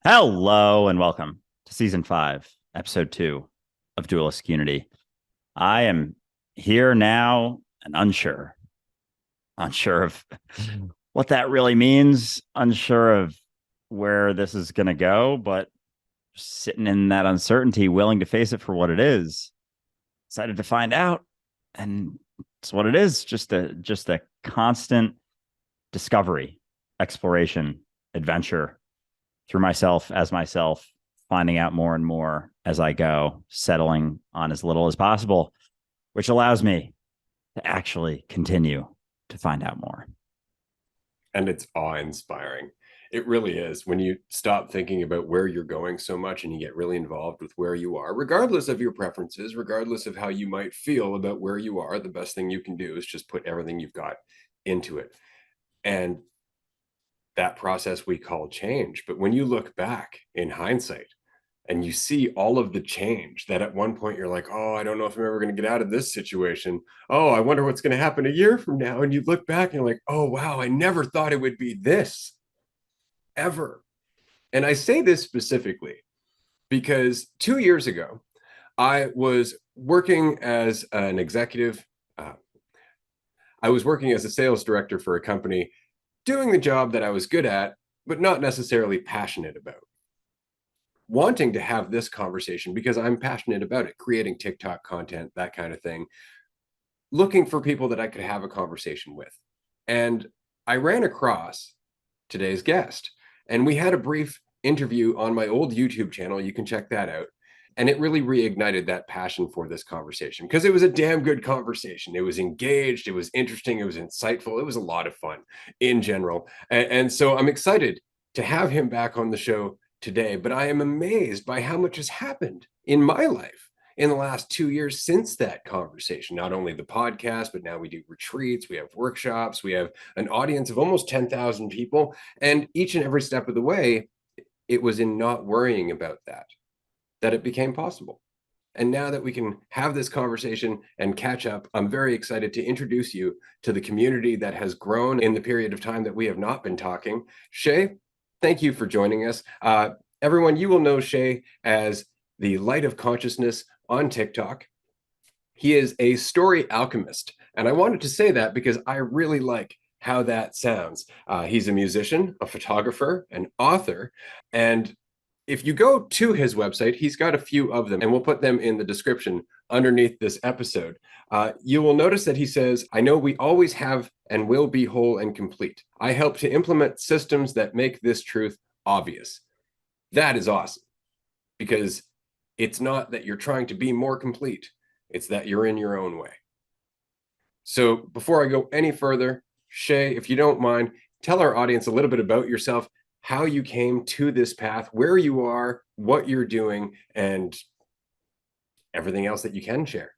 Hello and welcome to season 5, episode 2 of Duelist Unity. I am here now and unsure of what that really means, unsure of where this is going to go, but sitting in that uncertainty, willing to face it for what it is. Excited to find out. And it's what it is, just a constant discovery, exploration, adventure through myself as myself, finding out more and more as I go, settling on as little as possible, which allows me to actually continue to find out more. And it's awe-inspiring. It really is. When you stop thinking about where you're going so much and you get really involved with where you are, regardless of your preferences, regardless of how you might feel about where you are, the best thing you can do is just put everything you've got into it. And that process we call change. But when you look back in hindsight and you see all of the change that at one point you're like, oh, I don't know if I'm ever going to get out of this situation. Oh, I wonder what's going to happen a year from now. And you look back and you're like, oh, wow, I never thought it would be this ever. And I say this specifically because 2 years ago, I was working as an executive. I was working as a sales director for a company, doing the job that I was good at, but not necessarily passionate about. Wanting to have this conversation because I'm passionate about it, creating TikTok content, that kind of thing, looking for people that I could have a conversation with. And I ran across today's guest, and we had a brief interview on my old YouTube channel. You can check that out. And it really reignited that passion for this conversation because it was a damn good conversation. It was engaged, it was interesting, it was insightful, it was a lot of fun in general. And so I'm excited to have him back on the show today, but I am amazed by how much has happened in my life in the last 2 years since that conversation. Not only the podcast, but now we do retreats, we have workshops, we have an audience of almost 10,000 people. And each and every step of the way, it was in not worrying about that it became possible. And now that we can have this conversation and catch up, I'm very excited to introduce you to the community that has grown in the period of time that we have not been talking. Seye, thank you for joining us. Everyone, you will know Seye as the Light of Consciousness on TikTok. He is a story alchemist. And I wanted to say that because I really like how that sounds. He's a musician, a photographer, an author, and if you go to his website, he's got a few of them, and we'll put them in the description underneath this episode. You will notice that he says, I know we always have and will be whole and complete. I help to implement systems that make this truth obvious. That is awesome, because it's not that you're trying to be more complete. It's that you're in your own way. So before I go any further, Seye, if you don't mind, tell our audience a little bit about yourself, how you came to this path, where you are, what you're doing, and everything else that you can share.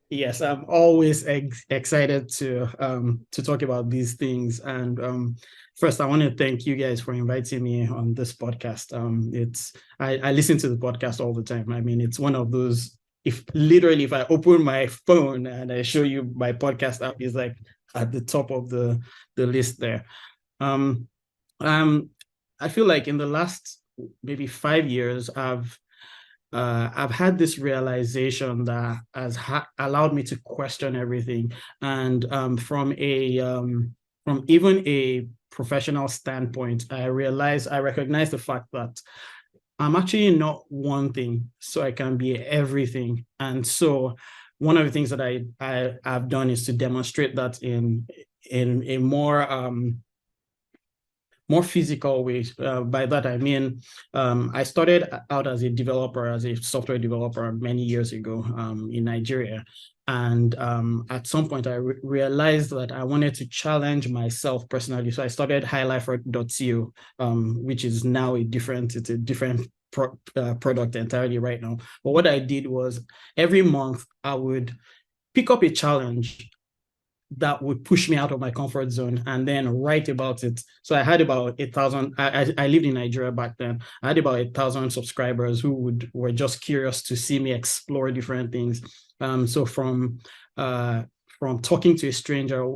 Yes, I'm always excited to talk about these things. And first, I want to thank you guys for inviting me on this podcast. I listen to the podcast all the time. I mean, it's one of those. If I open my phone and I show you my podcast app, is like at the top of the list there. I feel like in the last maybe 5 years, I've had this realization that has allowed me to question everything, and from even a professional standpoint, I recognize the fact that I'm actually not one thing, so I can be everything. And so one of the things that I've done is to demonstrate that in a more physical ways. By that, I mean, I started out as a software developer many years ago in Nigeria. And at some point, I realized that I wanted to challenge myself personally. So I started highlifer.co, which is now a different product entirely right now. But what I did was every month, I would pick up a challenge that would push me out of my comfort zone and then write about it. So I had about 1,000. I lived in Nigeria back then. I had about 1,000 subscribers who were just curious to see me explore different things. So from talking to a stranger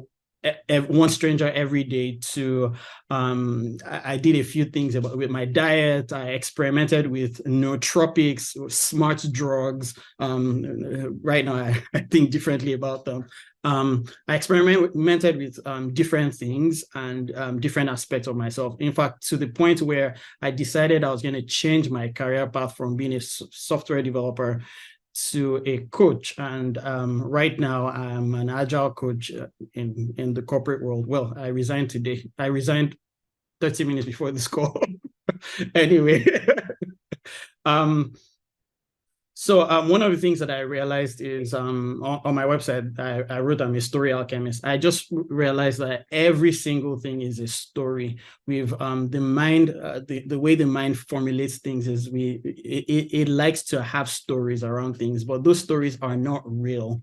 one stranger every day to I did a few things with my diet. I experimented with nootropics, smart drugs. Right now I think differently about them. I experimented with different things and different aspects of myself. In fact, to the point where I decided I was going to change my career path from being a software developer to a coach. And right now I'm an agile coach in the corporate world. Well, I resigned today. I resigned 30 minutes before this call. Anyway, so one of the things that I realized is on my website, I wrote I'm a story alchemist. I just realized that every single thing is a story. We've the mind, the way the mind formulates things is it likes to have stories around things, but those stories are not real.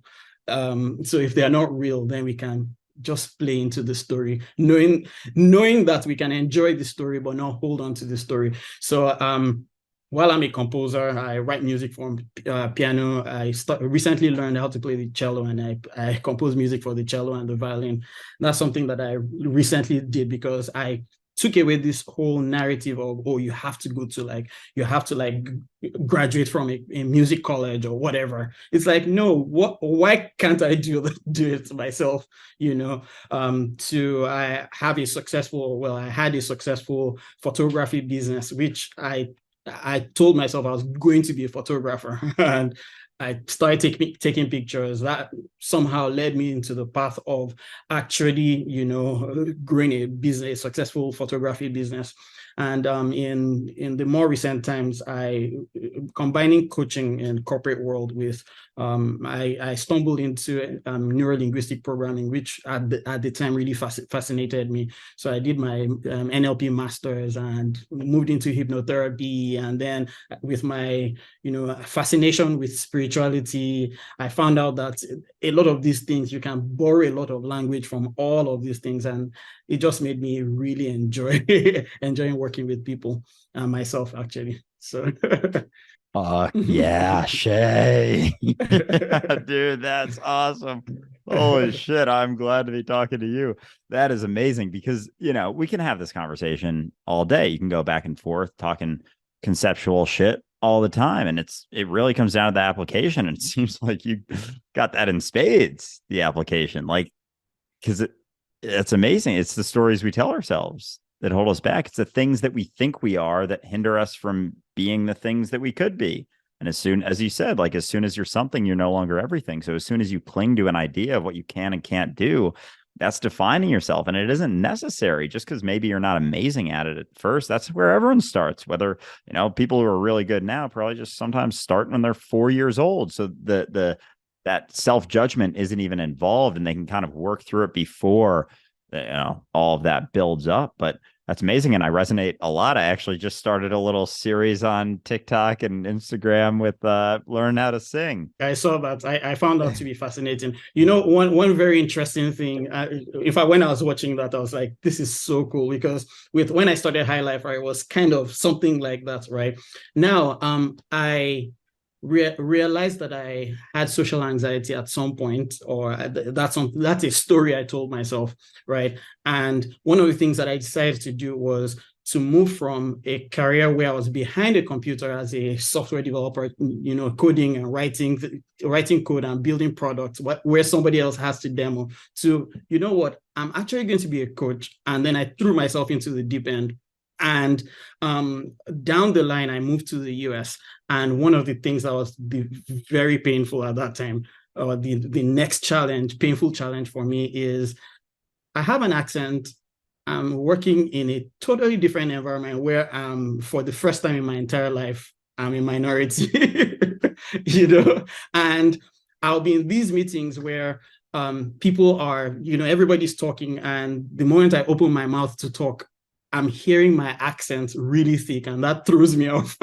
So if they are not real, then we can just play into the story, knowing that we can enjoy the story, but not hold on to the story. So while I'm a composer, I write music for piano. I recently learned how to play the cello, and I compose music for the cello and the violin. That's something that I recently did because I took away this whole narrative of, oh, you have to graduate from a music college or whatever. It's like, no, why can't I do it myself? I had a successful photography business, which I told myself I was going to be a photographer, and I started taking pictures. That somehow led me into the path of actually, growing a successful photography business. And in the more recent times, I combining coaching in corporate world with I stumbled into neuro-linguistic programming, which at the time really fascinated me. So I did my NLP masters and moved into hypnotherapy. And then with my fascination with spirituality, I found out that a lot of these things, you can borrow a lot of language from all of these things. And it just made me really enjoying working with people and myself, actually. So yeah, Shay. Dude, that's awesome. Holy shit, I'm glad to be talking to you. That is amazing because, we can have this conversation all day. You can go back and forth talking conceptual shit all the time, and it really comes down to the application, and it seems like you got that in spades, the application. Like, because it's amazing. It's the stories we tell ourselves that hold us back. It's the things that we think we are that hinder us from being the things that we could be. And as soon as you said, like, as soon as you're something, you're no longer everything. So as soon as you cling to an idea of what you can and can't do, that's defining yourself. And it isn't necessary just because maybe you're not amazing at it at first. That's where everyone starts. Whether, people who are really good now probably just sometimes start when they're 4 years old. So that self-judgment isn't even involved, and they can kind of work through it before all of that builds up. But that's amazing, and I resonate a lot. I actually just started a little series on TikTok and Instagram with learn how to sing. I saw that. I found that to be fascinating. One very interesting thing, when I was watching that, I was like, this is so cool, because when I started High Life, right, it was kind of something like that, right? Now, I realized that I had social anxiety at some point, or that's a story I told myself, right? And one of the things that I decided to do was to move from a career where I was behind a computer as a software developer, coding and writing code and building products where somebody else has to demo, to, I'm actually going to be a coach. And then I threw myself into the deep end. And down the line, I moved to the US. And one of the things that was very painful at that time, or the next painful challenge for me, is I have an accent. I'm working in a totally different environment where for the first time in my entire life, I'm a minority, and I'll be in these meetings where people are, everybody's talking. And the moment I open my mouth to talk, I'm hearing my accent really thick, and that throws me off.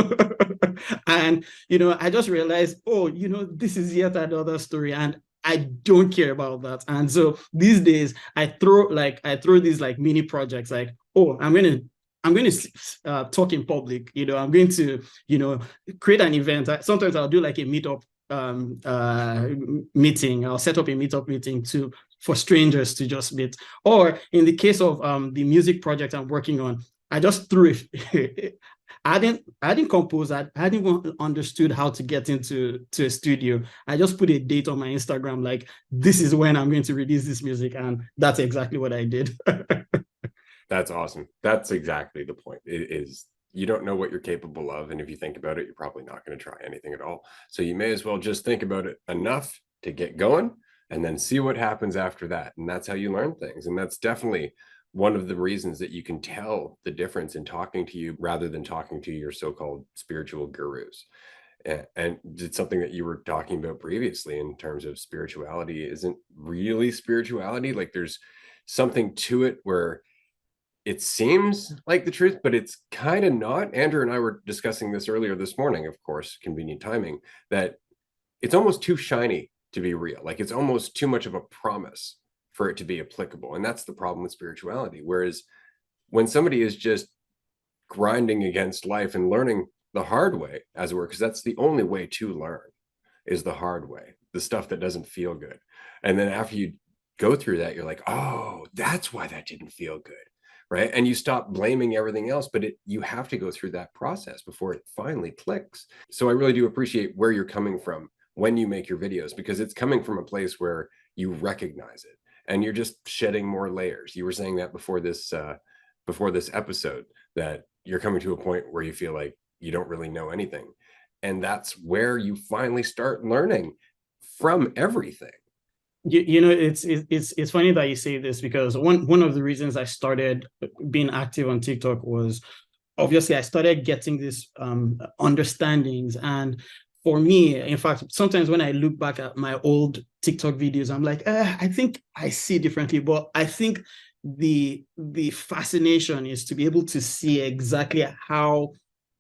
And, I just realized, this is yet another story, and I don't care about that. And so these days I throw these like mini projects, like, oh, I'm going to talk in public, I'm going to, create an event. Sometimes I'll do like a meetup meeting. I'll set up a meetup meeting for strangers to just meet. Or in the case of the music project I'm working on, I just threw it. I didn't compose. I hadn't even understood how to get into a studio. I just put a date on my Instagram, like, this is when I'm going to release this music, and that's exactly what I did. That's awesome. That's exactly the point. It is, you don't know what you're capable of, and if you think about it, you're probably not going to try anything at all. So you may as well just think about it enough to get going, and then see what happens after that. And that's how you learn things. And that's definitely one of the reasons that you can tell the difference in talking to you rather than talking to your so-called spiritual gurus. And it's something that you were talking about previously in terms of spirituality isn't really spirituality. Like, there's something to it where it seems like the truth, but it's kind of not. Andrew and I were discussing this earlier this morning, of course, convenient timing, that it's almost too shiny to be real. Like, it's almost too much of a promise for it to be applicable. And that's the problem with spirituality. Whereas when somebody is just grinding against life and learning the hard way, as it were, because that's the only way to learn, is the hard way, the stuff that doesn't feel good. And then after you go through that, you're like, oh, that's why that didn't feel good. Right. And you stop blaming everything else, but you have to go through that process before it finally clicks. So I really do appreciate where you're coming from when you make your videos, because it's coming from a place where you recognize it and you're just shedding more layers. You were saying that before this episode, that you're coming to a point where you feel like you don't really know anything. And that's where you finally start learning from everything. It's funny that you say this, because one of the reasons I started being active on TikTok was, obviously, I started getting these understandings. And for me, in fact, sometimes when I look back at my old TikTok videos, I'm like, I think I see differently. But I think the fascination is to be able to see exactly how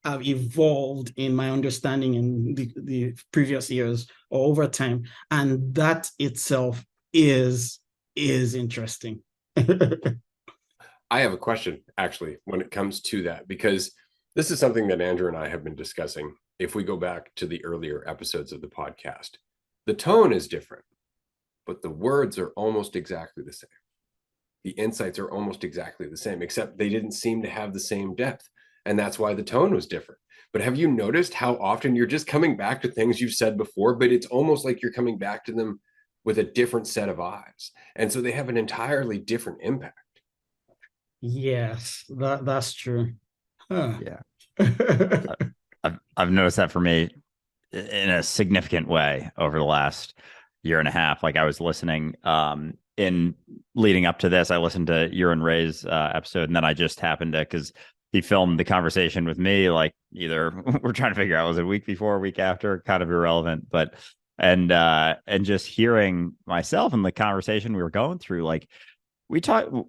I've evolved in my understanding in the previous years or over time. And that itself is interesting. I have a question, actually, when it comes to that, because this is something that Andrew and I have been discussing. If we go back to the earlier episodes of the podcast, the tone is different, but the words are almost exactly the same. The insights are almost exactly the same, except they didn't seem to have the same depth. And that's why the tone was different. But have you noticed how often you're just coming back to things you've said before, but it's almost like you're coming back to them with a different set of eyes. And so they have an entirely different impact. Yes, that's true. Huh. Yeah. I've noticed that for me in a significant way over the last year and a half. Like, I was listening in leading up to this, I listened to your and Ray's episode, and then I just happened to, because he filmed the conversation with me, like, either we're trying to figure out, was it a week before, a week after, kind of irrelevant, but and just hearing myself and the conversation we were going through, like,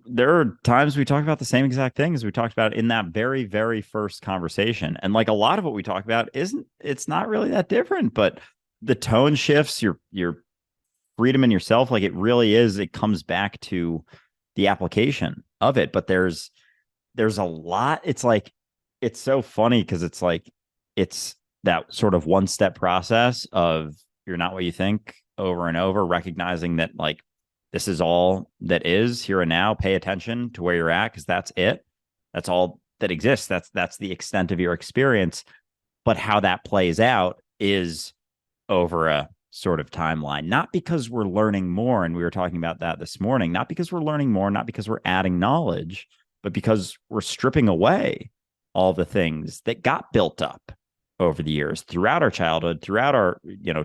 there are times we talk about the same exact things we talked about in that very, very first conversation. And like, a lot of what we talk about it's not really that different, but the tone shifts, your freedom in yourself. Like, it really is, it comes back to the application of it. But there's a lot. It's like, it's so funny, because it's like, it's that sort of one step process of, you're not what you think, over and over, recognizing that, like, this is all that is here and now. Pay attention to where you're at, because that's it. That's all that exists. That's the extent of your experience. But how that plays out is over a sort of timeline, not because we're learning more. And we were talking about that this morning, not because we're learning more, not because we're adding knowledge, but because we're stripping away all the things that got built up over the years, throughout our childhood, throughout our,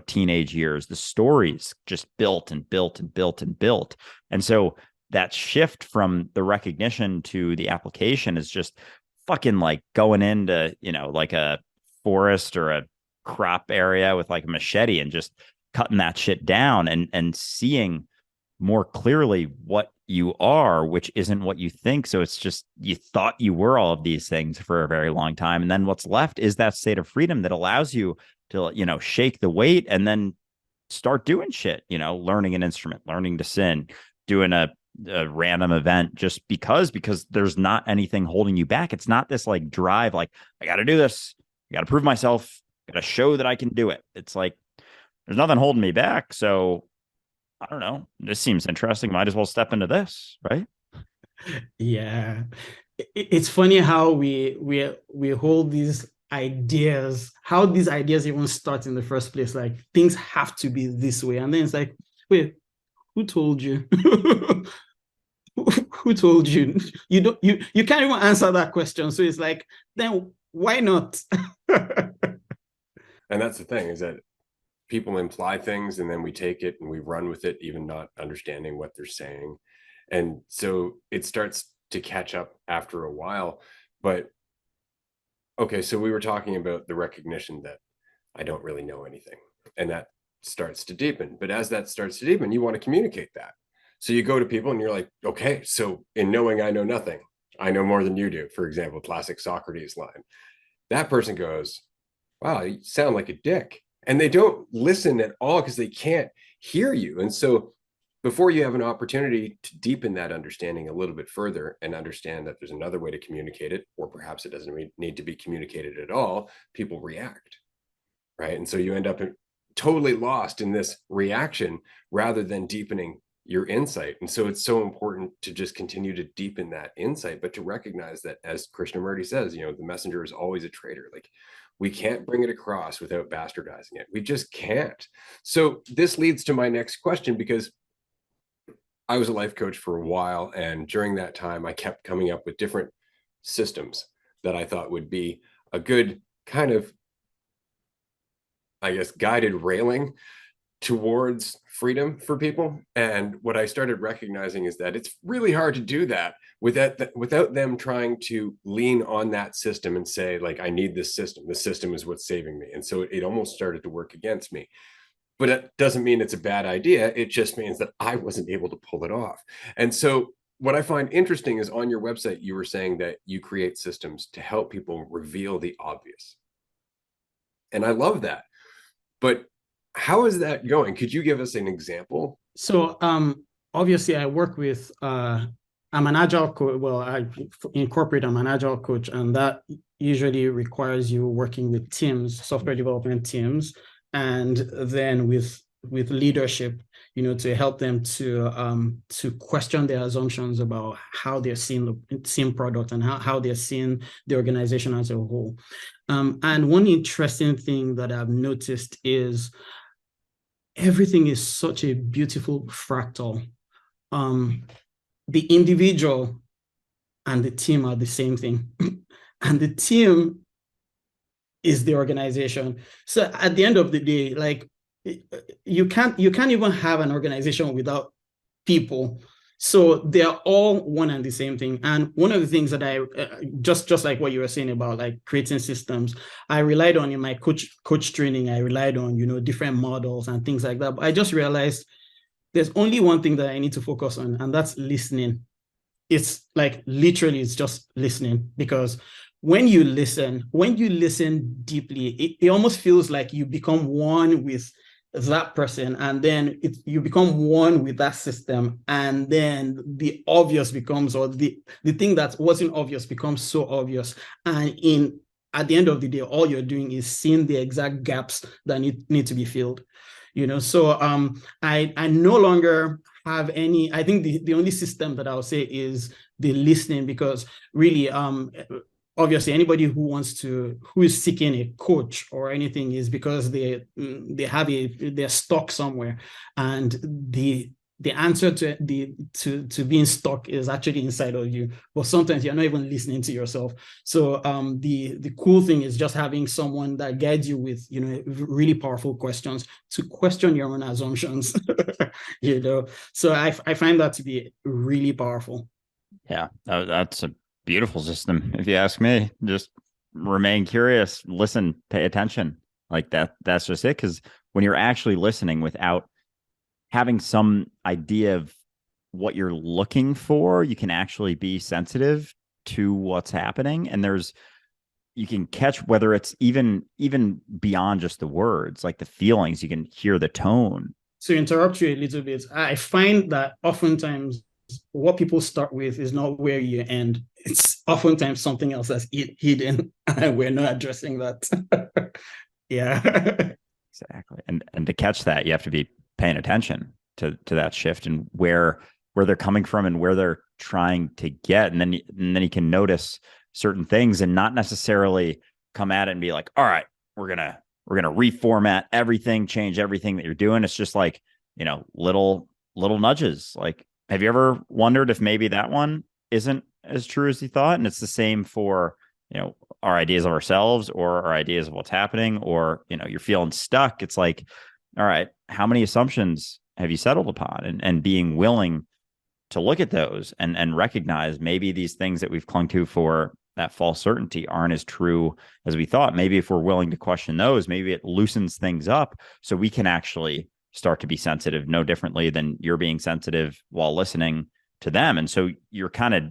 teenage years. The stories just built and built and built and built. And so that shift from the recognition to the application is just fucking like going into, like a forest or a crop area with like a machete and just cutting that shit down and seeing more clearly what you are, which isn't what you think. So it's just, you thought you were all of these things for a very long time. And then what's left is that state of freedom that allows you to, shake the weight and then start doing shit, learning an instrument, learning to sin, doing a random event just because there's not anything holding you back. It's not this like drive, like, I got to do this. I got to prove myself. Got to show that I can do it. It's like, there's nothing holding me back. So I don't know, this seems interesting. Might as well step into this, right? Yeah. It's funny how we hold these ideas, how these ideas even start in the first place. Like things have to be this way. And then it's like, wait, who told you? Who told you? You can't even answer that question. So it's like, then why not? And that's the thing, is that people imply things and then we take it and we run with it, even not understanding what they're saying. And so it starts to catch up after a while. But okay, so we were talking about the recognition that I don't really know anything. And that starts to deepen. But as that starts to deepen, you want to communicate that. So you go to people and you're like, okay, so in knowing I know nothing, I know more than you do. For example, classic Socrates line. That person goes, wow, you sound like a dick. And they don't listen at all because they can't hear you. And so before you have an opportunity to deepen that understanding a little bit further and understand that there's another way to communicate it, or perhaps it doesn't need to be communicated at all, people react, right? And so you end up totally lost in this reaction rather than deepening your insight. And so it's so important to just continue to deepen that insight, but to recognize that, as Krishnamurti says, the messenger is always a traitor. Like, we can't bring it across without bastardizing it. We just can't. So this leads to my next question, because I was a life coach for a while, and during that time I kept coming up with different systems that I thought would be a good kind of, I guess, guided railing towards freedom for people. And what I started recognizing is that it's really hard to do that without them trying to lean on that system and say, like, I need this system. The system is what's saving me. And so it almost started to work against me. But it doesn't mean it's a bad idea. It just means that I wasn't able to pull it off. And so what I find interesting is, on your website, you were saying that you create systems to help people reveal the obvious. And I love that. But how is that going? Could you give us an example? So obviously I work with I'm an agile coach. Well, I incorporate, I'm an agile coach, and that usually requires you working with teams, software development teams, and then with leadership, to help them to question their assumptions about how they're seeing product, and how they're seeing the organization as a whole. And one interesting thing that I've noticed is everything is such a beautiful fractal. The individual and the team are the same thing. And the team is the organization. So at the end of the day, like, you can't even have an organization without people. So they're all one and the same thing. And one of the things that I just like what you were saying about, like, creating systems, I relied on in my coach training. I relied on different models and things like that. But I just realized there's only one thing that I need to focus on, and that's listening. It's like, literally, it's just listening. Because when you listen deeply, it almost feels like you become one with that person, and then you become one with that system, and then the obvious becomes, or the thing that wasn't obvious becomes so obvious. And at the end of the day, all you're doing is seeing the exact gaps that need to be filled. So I no longer have any. I think the only system that I'll say is the listening, because really, obviously, anybody who is seeking a coach or anything is because they're stuck somewhere, and the answer to being stuck is actually inside of you. But sometimes you're not even listening to yourself. So the cool thing is just having someone that guides you with really powerful questions to question your own assumptions. So I find that to be really powerful. Yeah, that's a beautiful system, if you ask me. Just remain curious, listen, pay attention. Like that's just it. Because when you're actually listening without having some idea of what you're looking for, you can actually be sensitive to what's happening. And you can catch whether it's even beyond just the words, like the feelings. You can hear the tone. To interrupt you a little bit, I find that oftentimes what people start with is not where you end. It's oftentimes something else that's hidden, and we're not addressing that. Yeah. Exactly. And to catch that, you have to be paying attention. to that shift and where they're coming from and where they're trying to get. And then you can notice certain things and not necessarily come at it and be like, all right, we're gonna reformat everything, change everything that you're doing. It's just like, little nudges. Like, have you ever wondered if maybe that one isn't as true as you thought? And it's the same for, our ideas of ourselves or our ideas of what's happening, or, you're feeling stuck. It's like, all right, how many assumptions have you settled upon? And being willing to look at those and recognize maybe these things that we've clung to for that false certainty aren't as true as we thought. Maybe if we're willing to question those, maybe it loosens things up so we can actually start to be sensitive, no differently than you're being sensitive while listening to them. And so you're kind of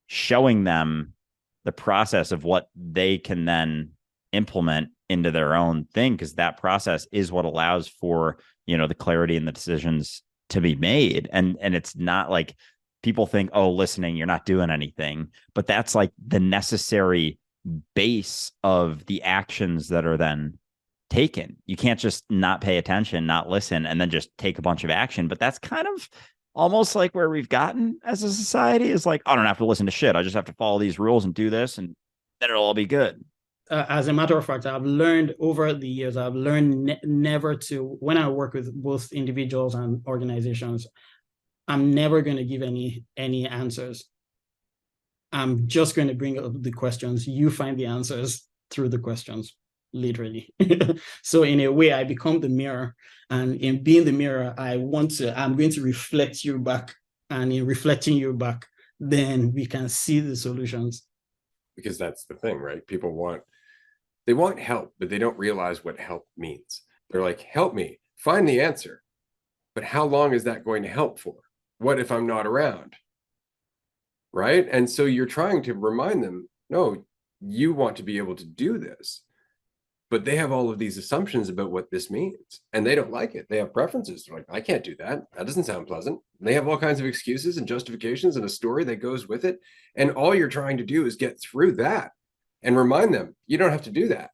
showing them the process of what they can then implement into their own thing, because that process is what allows for, the clarity and the decisions to be made. And it's not like people think, oh, listening, you're not doing anything, but that's like the necessary base of the actions that are then taken. You can't just not pay attention, not listen, and then just take a bunch of action. But that's kind of almost like where we've gotten as a society, is like, I don't have to listen to shit. I just have to follow these rules and do this, and then it'll all be good. As a matter of fact, I've learned over the years, never to, when I work with both individuals and organizations, I'm never going to give any answers. I'm just going to bring up the questions. You find the answers through the questions, literally. So in a way, I become the mirror. And in being the mirror, I'm going to reflect you back. And in reflecting you back, then we can see the solutions. Because that's the thing, right? They want help, but they don't realize what help means. They're like, help me find the answer. But how long is that going to help for? What if I'm not around? Right? And so you're trying to remind them, no, you want to be able to do this. But they have all of these assumptions about what this means, and they don't like it. They have preferences. They're like, I can't do that. That doesn't sound pleasant. And they have all kinds of excuses and justifications and a story that goes with it. And all you're trying to do is get through that and remind them, you don't have to do that.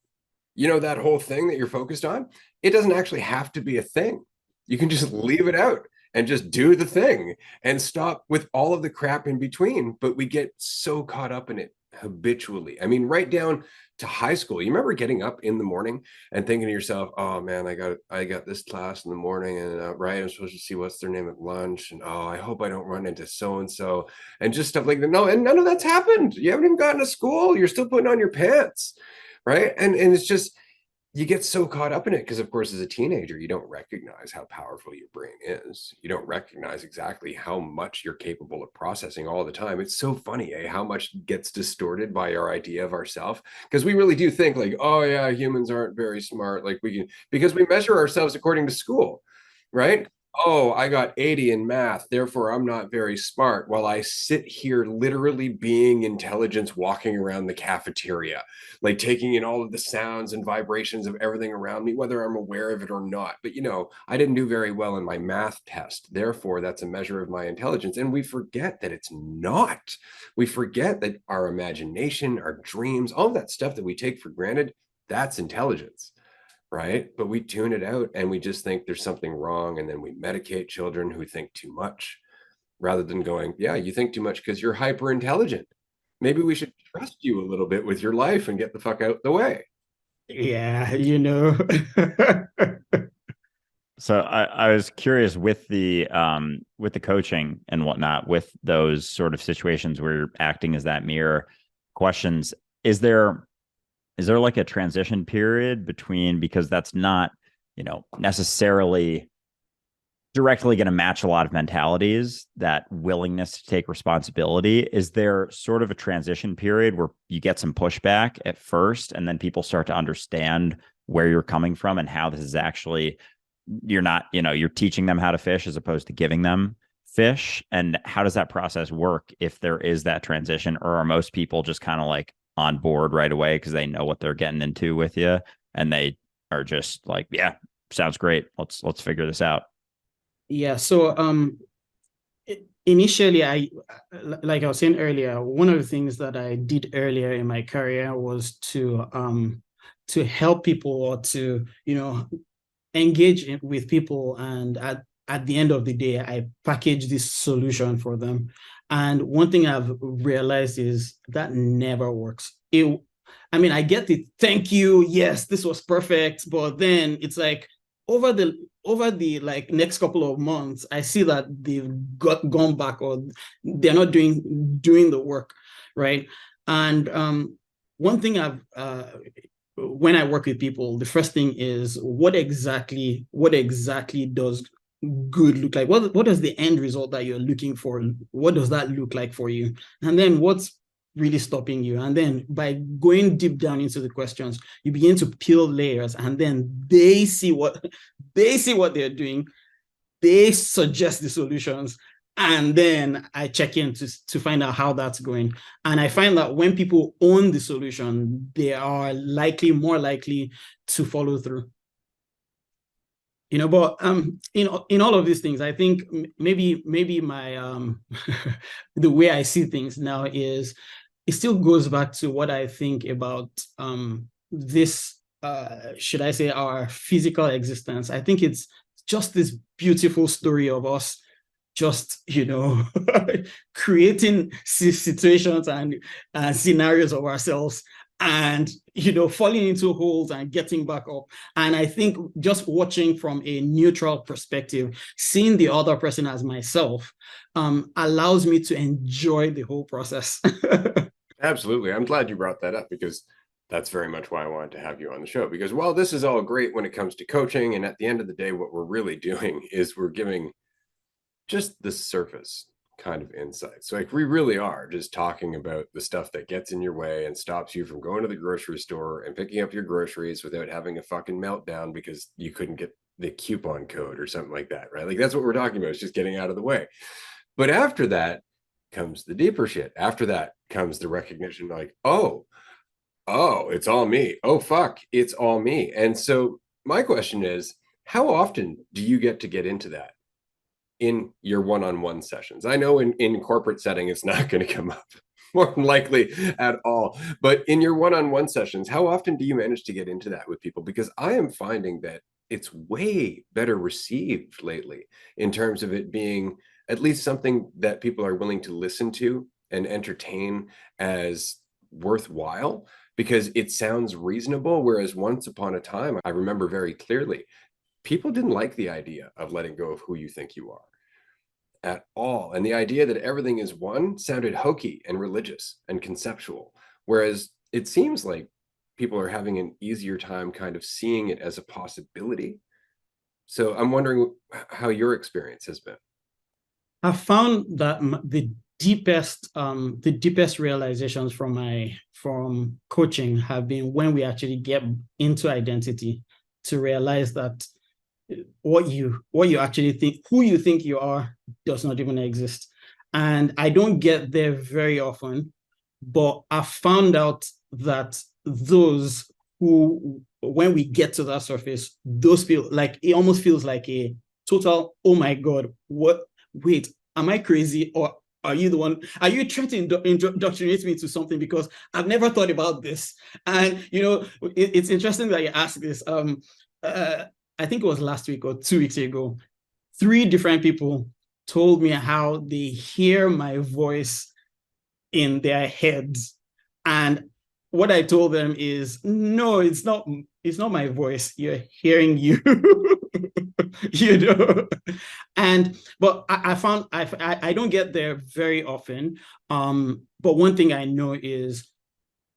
That whole thing that you're focused on, it doesn't actually have to be a thing. You can just leave it out and just do the thing and stop with all of the crap in between. But we get so caught up in it habitually. I mean, right down to high school. You remember getting up in the morning and thinking to yourself, oh man, I got this class in the morning, and right, I'm supposed to see what's their name at lunch, and oh, I hope I don't run into so and so, and just stuff like that. No, and none of that's happened. You haven't even gotten to school. You're still putting on your pants, right? And it's just, you get so caught up in it because, of course, as a teenager, you don't recognize how powerful your brain is. You don't recognize exactly how much you're capable of processing all the time. It's so funny, how much gets distorted by our idea of ourselves, because we really do think like, oh yeah, humans aren't very smart. Like because we measure ourselves according to school, right? Oh, I got 80 in math, therefore I'm not very smart, while I sit here literally being intelligence walking around the cafeteria, like taking in all of the sounds and vibrations of everything around me, whether I'm aware of it or not. But I didn't do very well in my math test, therefore that's a measure of my intelligence. And we forget that it's not. We forget that our imagination, our dreams, all of that stuff that we take for granted, that's intelligence. Right? But we tune it out and we just think there's something wrong. And then we medicate children who think too much, rather than going, yeah, you think too much because you're hyper intelligent. Maybe we should trust you a little bit with your life and get the fuck out the way. Yeah, So I was curious with the coaching and whatnot, with those sort of situations where you're acting as that mirror questions, is there like a transition period between, because that's not, necessarily directly going to match a lot of mentalities, that willingness to take responsibility? Is there sort of a transition period where you get some pushback at first and then people start to understand where you're coming from and how this is actually, you're not, you're teaching them how to fish as opposed to giving them fish? And how does that process work if there is that transition, or are most people just kind of like on board right away because they know what they're getting into with you and they are just like, yeah, sounds great, let's figure this out? Yeah, so initially, like I was saying earlier, one of the things that I did earlier in my career was to help people, or to engage with people, and at the end of the day, I package this solution for them. And one thing I've realized is that never works. I get it. Thank you. Yes, this was perfect. But then it's like over the like next couple of months, I see that they've gone back, or they're not doing the work, right? And one thing when I work with people, the first thing is what exactly does good look like? What does the end result that you're looking for? What does that look like for you? And then what's really stopping you? And then by going deep down into the questions, you begin to peel layers, and then they see what they're doing. They suggest the solutions, and then I check in to find out how that's going. And I find that when people own the solution, they are more likely to follow through. But in all of these things, I think maybe my the way I see things now is, it still goes back to what I think about this, should I say, our physical existence. I think it's just this beautiful story of us just creating situations and scenarios of ourselves, and falling into holes and getting back up. And I think just watching from a neutral perspective, seeing the other person as myself, allows me to enjoy the whole process. Absolutely. I'm glad you brought that up, because that's very much why I wanted to have you on the show. Because while this is all great when it comes to coaching, and at the end of the day, what we're really doing is we're giving just the surface kind of insights. Like, we really are just talking about the stuff that gets in your way and stops you from going to the grocery store and picking up your groceries without having a fucking meltdown because you couldn't get the coupon code or something like that, right? Like, that's what we're talking about. It's just getting out of the way. But after that comes the deeper shit. After that comes the recognition, like, oh, it's all me. Oh, fuck, it's all me. And so my question is, how often do you get to get into that in your one-on-one sessions? I know in corporate setting, it's not going to come up more than likely at all. But in your one-on-one sessions, how often do you manage to get into that with people? Because I am finding that it's way better received lately, in terms of it being at least something that people are willing to listen to and entertain as worthwhile, because it sounds reasonable. Whereas once upon a time, I remember very clearly, people didn't like the idea of letting go of who you think you are at all. And the idea that everything is one sounded hokey and religious and conceptual. Whereas it seems like people are having an easier time kind of seeing it as a possibility. So I'm wondering how your experience has been. I found that the deepest realizations from coaching have been when we actually get into identity, to realize that what you actually think, who you think you are, does not even exist. And I don't get there very often, but I found out that those who, when we get to that surface, those feel like, it almost feels like a total, oh my God, what, wait, am I crazy? Or are you the one? Are you trying to indoctrinate me to something? Because I've never thought about this. And it's interesting that you asked this. I think it was last week or 2 weeks ago. 3 different people told me how they hear my voice in their heads, and what I told them is, no, it's not my voice. You're hearing you. But I found I don't get there very often. But one thing I know is,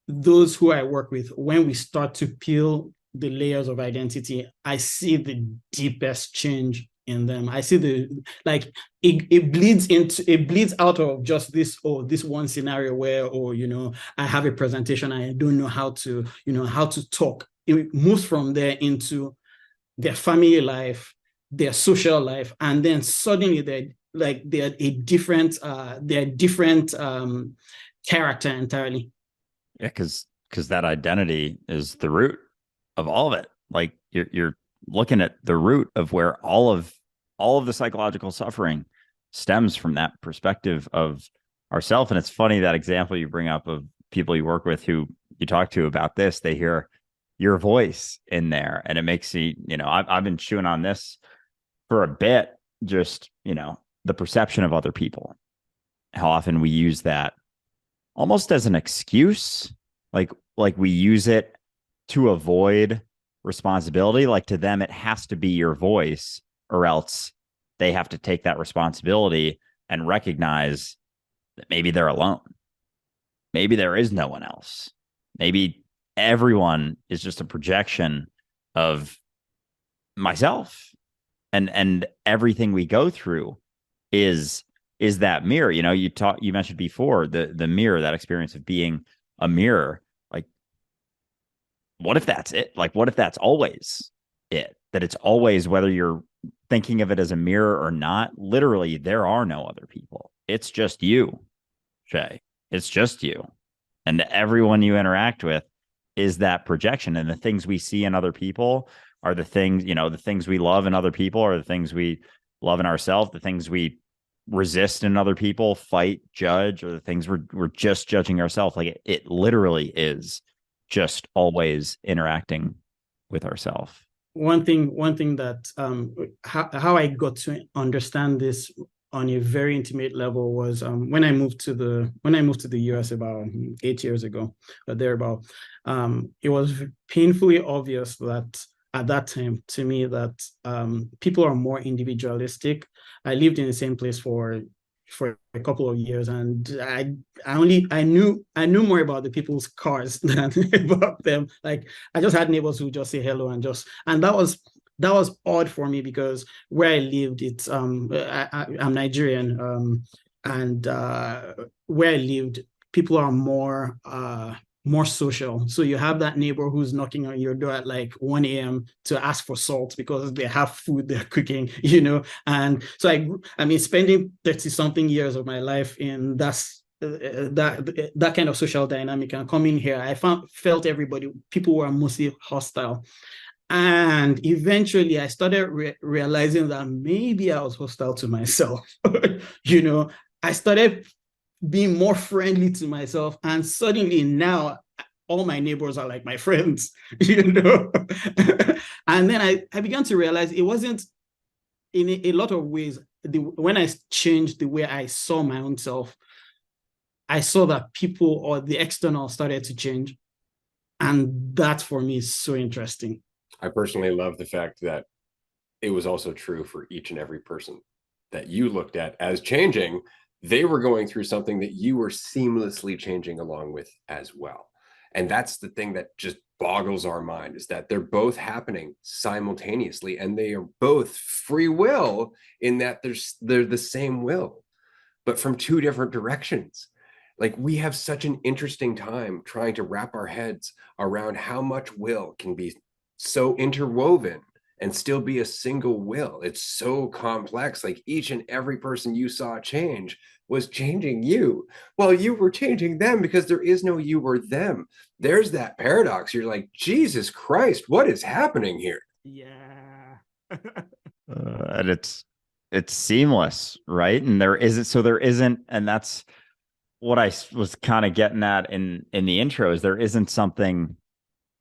those who I work with, when we start to peel the layers of identity, I see the deepest change in them. I see it bleeds out of just this one scenario where, I have a presentation, I don't know how to talk. It moves from there into their family life, their social life, and then suddenly they're a different character entirely. Yeah, because that identity is the root of all of it. Like, you're looking at the root of where all of the psychological suffering stems from, that perspective of ourself. And it's funny, that example you bring up of people you work with who you talk to about this, they hear your voice in there, and it makes you, I've been chewing on this for a bit, just, the perception of other people, how often we use that almost as an excuse, like we use it to avoid responsibility. Like, to them, it has to be your voice, or else they have to take that responsibility and recognize that maybe they're alone. Maybe there is no one else. Maybe everyone is just a projection of myself, and everything we go through is that mirror. You mentioned before the mirror, that experience of being a mirror. Like, what if that's it? Like, what if that's always it? That it's always, whether you're thinking of it as a mirror or not, literally there are no other people. It's just you, Shay. It's just you. And everyone you interact with is that projection. And the things we see in other people are the things, the things we love in other people are the things we love in ourselves. The things we resist in other people, fight, judge, or the things we're just judging ourselves. Like, it literally is just always interacting with ourselves. One thing that how I got to understand this on a very intimate level was when I moved to the US about 8 years ago, or thereabout. It was painfully obvious that at that time to me that people are more individualistic. I lived in the same place for a couple of years, and I knew more about the people's cars than about them. Like, I just had neighbors who just say hello, and that was odd for me, because where I lived, it's I'm Nigerian, and where I lived, people are more social. So you have that neighbor who's knocking on your door at like 1 a.m. to ask for salt because they have food they're cooking, And so spending 30 something years of my life in that kind of social dynamic, and coming here, I felt people were mostly hostile. And eventually I started realizing that maybe I was hostile to myself. I started being more friendly to myself, and suddenly now all my neighbors are like my friends. And then I began to realize it wasn't, in a lot of ways, when I changed the way I saw my own self, I saw that people, or the external, started to change. And that for me is so interesting. I personally love the fact that it was also true for each and every person that you looked at as changing. They were going through something that you were seamlessly changing along with as well. And that's the thing that just boggles our mind, is that they're both happening simultaneously, and they are both free will, in that they're the same will, but from two different directions. Like, we have such an interesting time trying to wrap our heads around how much will can be so interwoven and still be a single will. It's so complex. Like, each and every person you saw change was changing you, while you were changing them, because there is no you or them. There's that paradox. You're like, Jesus Christ, what is happening here? Yeah. And it's seamless, right? And there isn't, and that's what I was kind of getting at in the intro, is there isn't something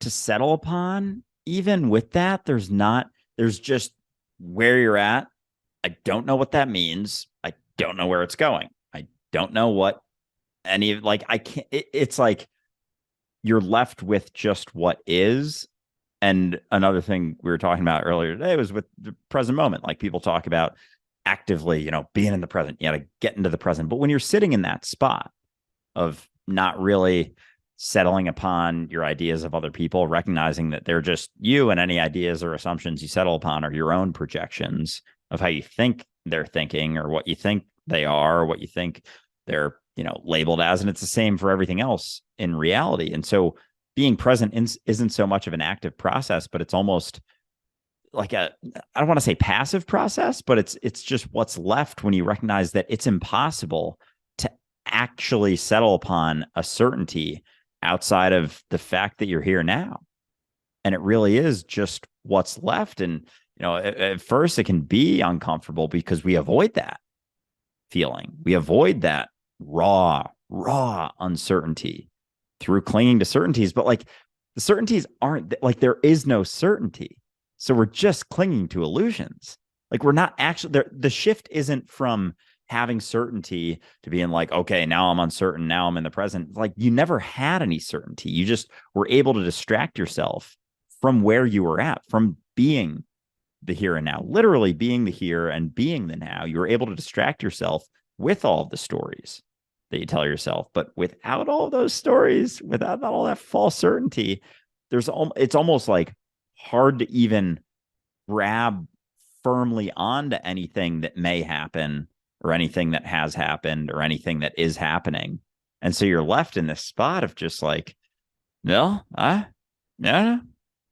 to settle upon. Even with that, there's just where you're at. I don't know what that means. I don't know where it's going. I don't know what I can't, it's like you're left with just what is. And another thing we were talking about earlier today was with the present moment. Like, people talk about actively, being in the present. You got to get into the present. But when you're sitting in that spot of not really settling upon your ideas of other people, recognizing that they're just you, and any ideas or assumptions you settle upon are your own projections of how you think they're thinking, or what you think they are, or what you think they're, labeled as. And it's the same for everything else in reality. And so being present isn't so much of an active process, but it's almost like I don't want to say passive process, but it's just what's left when you recognize that it's impossible to actually settle upon a certainty outside of the fact that you're here now. And it really is just what's left. And, at first it can be uncomfortable, because we avoid that feeling. We avoid that raw uncertainty through clinging to certainties. But like, the certainties aren't, like, there is no certainty. So we're just clinging to illusions. Like we're not actually there. The shift isn't from having certainty to being like, okay, now I'm uncertain. Now I'm in the present. Like you never had any certainty. You just were able to distract yourself from where you were at, from being the here and now, literally being the here and being the now. You were able to distract yourself with all of the stories that you tell yourself. But without all those stories, without all that false certainty, it's almost like hard to even grab firmly onto anything that may happen or anything that has happened or anything that is happening. And so you're left in this spot of just like, no, yeah,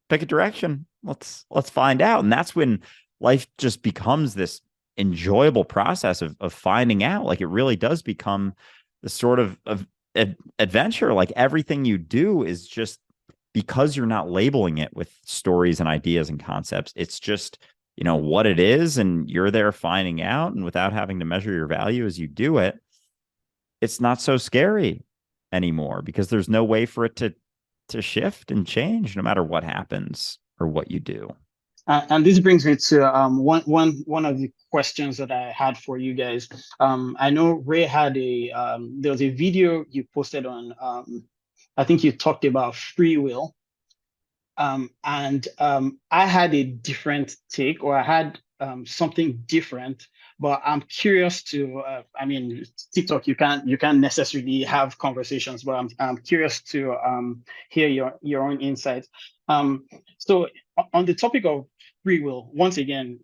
pick a direction. Let's find out. And that's when life just becomes this enjoyable process of finding out. Like it really does become the sort of adventure. Like everything you do is just because you're not labeling it with stories and ideas and concepts. It's just, what it is, and you're there finding out, and without having to measure your value as you do it, it's not so scary anymore because there's no way for it to shift and change no matter what happens or what you do. And this brings me to one of the questions that I had for you guys. I know Ray had there was a video you posted on, I think you talked about free will. And I had a different take, or I had something different. But I'm curious to. I mean, TikTok, you can't necessarily have conversations, but I'm curious to hear your own insights. So on the topic of free will, once again,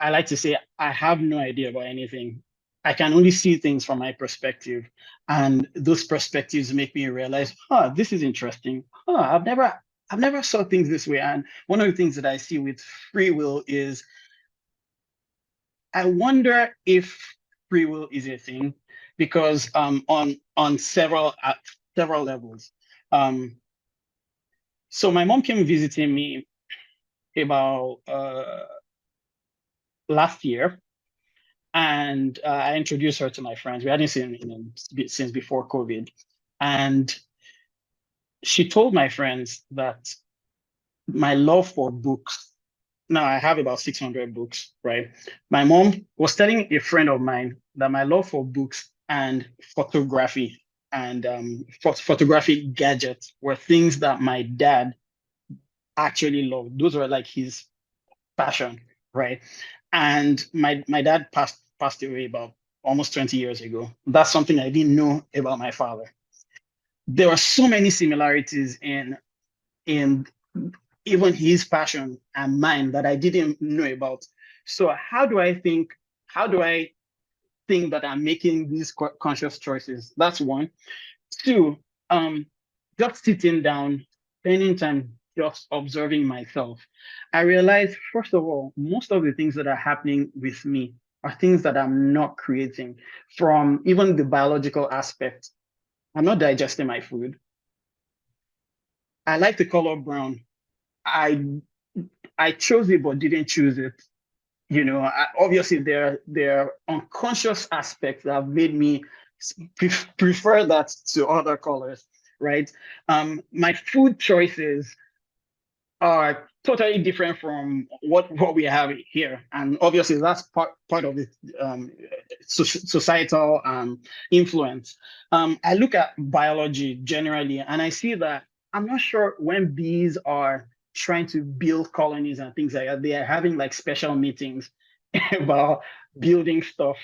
I like to say I have no idea about anything. I can only see things from my perspective, and those perspectives make me realize, this is interesting. I've never saw things this way. And one of the things that I see with free will is I wonder if free will is a thing, because on several levels. So my mom came visiting me about last year, and I introduced her to my friends. We hadn't seen since before COVID, and she told my friends that my love for books. Now I have about 600 books, right? My mom was telling a friend of mine that my love for books and photography and photographic gadgets were things that my dad actually loved. Those were like his passion, right? And my dad passed away about almost 20 years ago. That's something I didn't know about my father. There were so many similarities in even his passion and mine that I didn't know about. So how do I think that I'm making these conscious choices? That's one. Two, just sitting down, spending time just observing myself. I realized, first of all, most of the things that are happening with me are things that I'm not creating, from even the biological aspect. I'm not digesting my food. I like the color brown. I chose it but didn't choose it. Obviously there are unconscious aspects that have made me prefer that to other colors, right? My food choices are totally different from what we have here, and obviously that's part of the societal influence. I look at biology generally, and I see that I'm not sure when bees are trying to build colonies and things like that, they are having like special meetings about building stuff,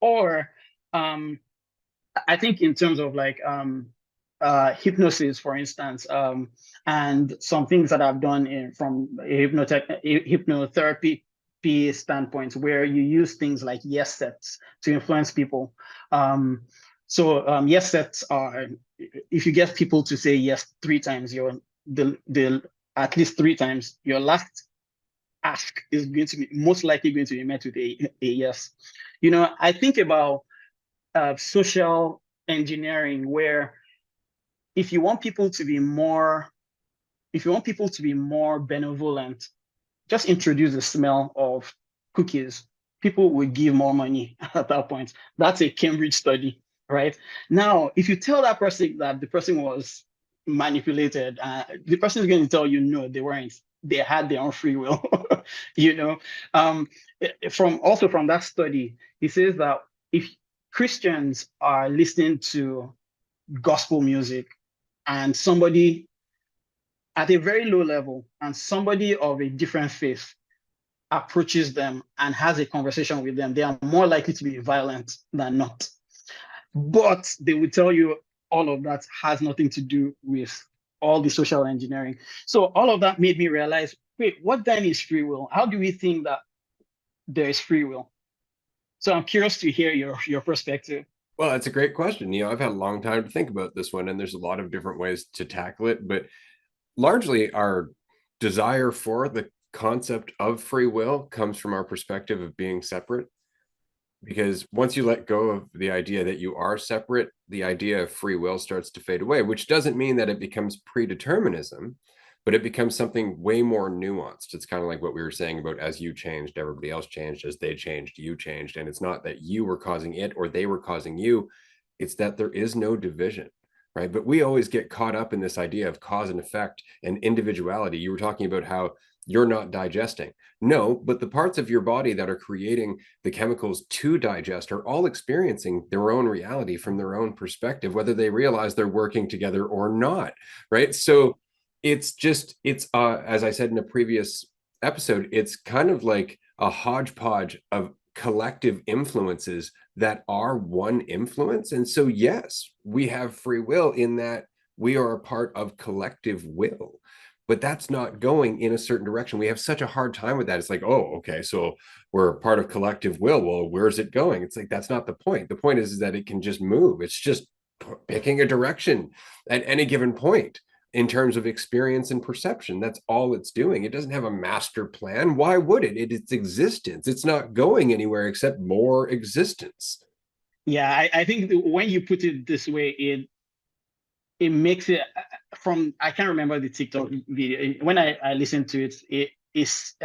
or I think in terms of like hypnosis, for instance, and some things that I've done from a hypnotherapy standpoint, where you use things like yes sets to influence people. Yes sets are, if you get people to say yes 3 times, the at least 3 times, your last ask is going to be most likely going to be met with a yes. I think about social engineering, where if you want people to be more benevolent, just introduce the smell of cookies. People will give more money at that point. That's a Cambridge study, right? Now, if you tell that person that the person was manipulated, the person is going to tell you, no, they weren't. they had their own free will. you know, um, from that study, he says that if Christians are listening to gospel music and somebody at a very low level and somebody of a different faith approaches them and has a conversation with them, they are more likely to be violent than not. But they will tell you all of that has nothing to do with all the social engineering. So all of that made me realize, wait, what then is free will? How do we think that there is free will? So I'm curious to hear your perspective. Well, that's a great question. I've had a long time to think about this one, and there's a lot of different ways to tackle it. But largely, our desire for the concept of free will comes from our perspective of being separate. Because once you let go of the idea that you are separate, the idea of free will starts to fade away, which doesn't mean that it becomes predeterminism, but it becomes something way more nuanced. It's kind of like what we were saying about as you changed, everybody else changed, as they changed, you changed. And it's not that you were causing it or they were causing you, it's that there is no division. Right. But we always get caught up in this idea of cause and effect and individuality. You were talking about how you're not digesting. No, but the parts of your body that are creating the chemicals to digest are all experiencing their own reality from their own perspective, whether they realize they're working together or not. Right. So it's as I said in a previous episode, it's kind of like a hodgepodge of collective influences that are one influence. And so, yes, we have free will in that we are a part of collective will, but that's not going in a certain direction. We have such a hard time with that. It's like, oh, okay, so we're a part of collective will. Well, where's it going? It's like, that's not the point. The point is that it can just move. It's just picking a direction at any given point in terms of experience and perception. That's all it's doing. It doesn't have a master plan. Why would it? It's existence. It's not going anywhere except more existence. Yeah, I think when you put it this way, it makes it from I can't remember the TikTok video. When I listened to it, it is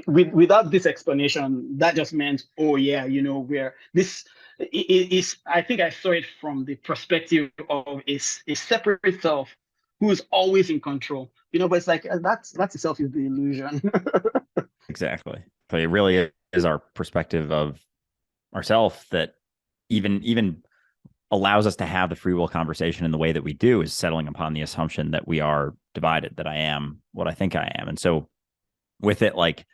without this explanation, that just meant, oh yeah, where this is. I think I saw it from the perspective of a separate self who's always in control. But it's like that's itself is the illusion. Exactly. But it really is our perspective of ourself that even allows us to have the free will conversation in the way that we do, is settling upon the assumption that we are divided, that I am what I think I am. And so with it, like,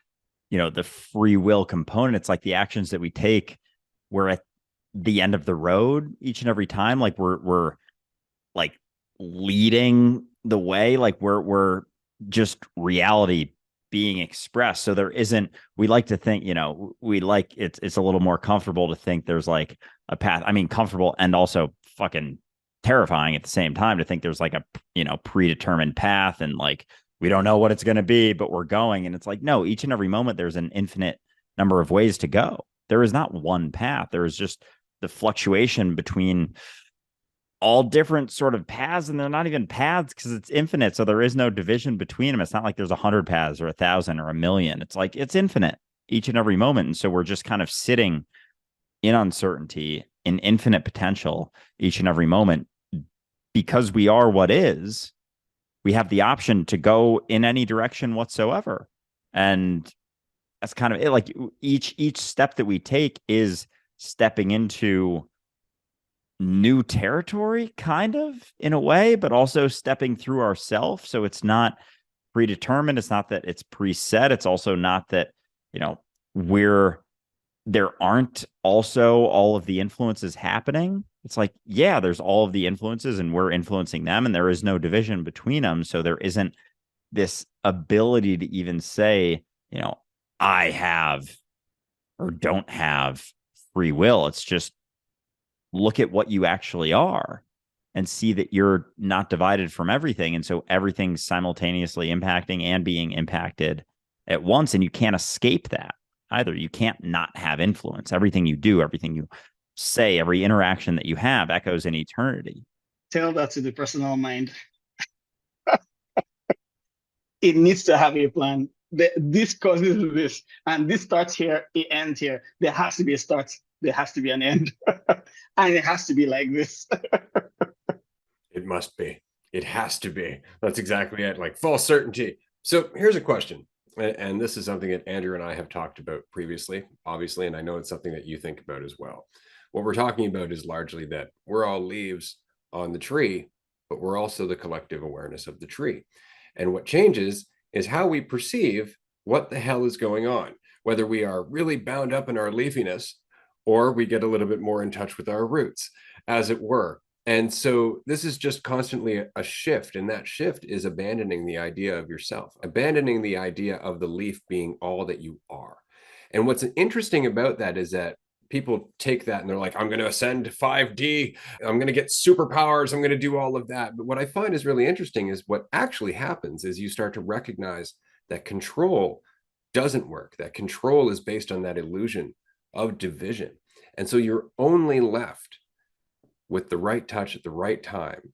the free will component, it's like the actions that we take, we're at the end of the road each and every time. Like we're like leading the way, like we're just reality being expressed. So there isn't, we like to think, it's a little more comfortable to think there's like a path. I mean, comfortable and also fucking terrifying at the same time to think there's like a, predetermined path and like, we don't know what it's going to be, but we're going. And it's like, no, each and every moment, there's an infinite number of ways to go. There is not one path. There is just the fluctuation between all different sort of paths, and they're not even paths because it's infinite. So there is no division between them. It's not like there's 100 paths or 1,000 or 1,000,000. It's like it's infinite each and every moment. And so we're just kind of sitting in uncertainty, in infinite potential each and every moment. Because we are what is, we have the option to go in any direction whatsoever. And that's kind of it. Like each step that we take is stepping into new territory, kind of, in a way, but also stepping through ourselves. So it's not predetermined. It's not that it's preset. It's also not that, there aren't also all of the influences happening. It's like, yeah, there's all of the influences and we're influencing them, and there is no division between them. So there isn't this ability to even say, I have or don't have free will. It's just look at what you actually are and see that you're not divided from everything. And so everything's simultaneously impacting and being impacted at once. And you can't escape that either. You can't not have influence. Everything you do, everything you say, every interaction that you have echoes in eternity. Tell that to the personal mind. It needs to have a plan. This causes this, and this starts here, it ends here. There has to be a start. There has to be an end. And it has to be like this. It must be. It has to be. That's exactly it. Like false certainty. So here's a question. And this is something that Andrew and I have talked about previously, obviously, and I know it's something that you think about as well. What we're talking about is largely that we're all leaves on the tree, but we're also the collective awareness of the tree. And what changes is how we perceive what the hell is going on, whether we are really bound up in our leafiness or we get a little bit more in touch with our roots, as it were. And so this is just constantly a shift. And that shift is abandoning the idea of yourself, abandoning the idea of the leaf being all that you are. And what's interesting about that is that people take that and they're like, I'm going to ascend to 5D. I'm going to get superpowers. I'm going to do all of that. But what I find is really interesting is what actually happens is you start to recognize that control doesn't work, that control is based on that illusion of division. And so you're only left with the right touch at the right time,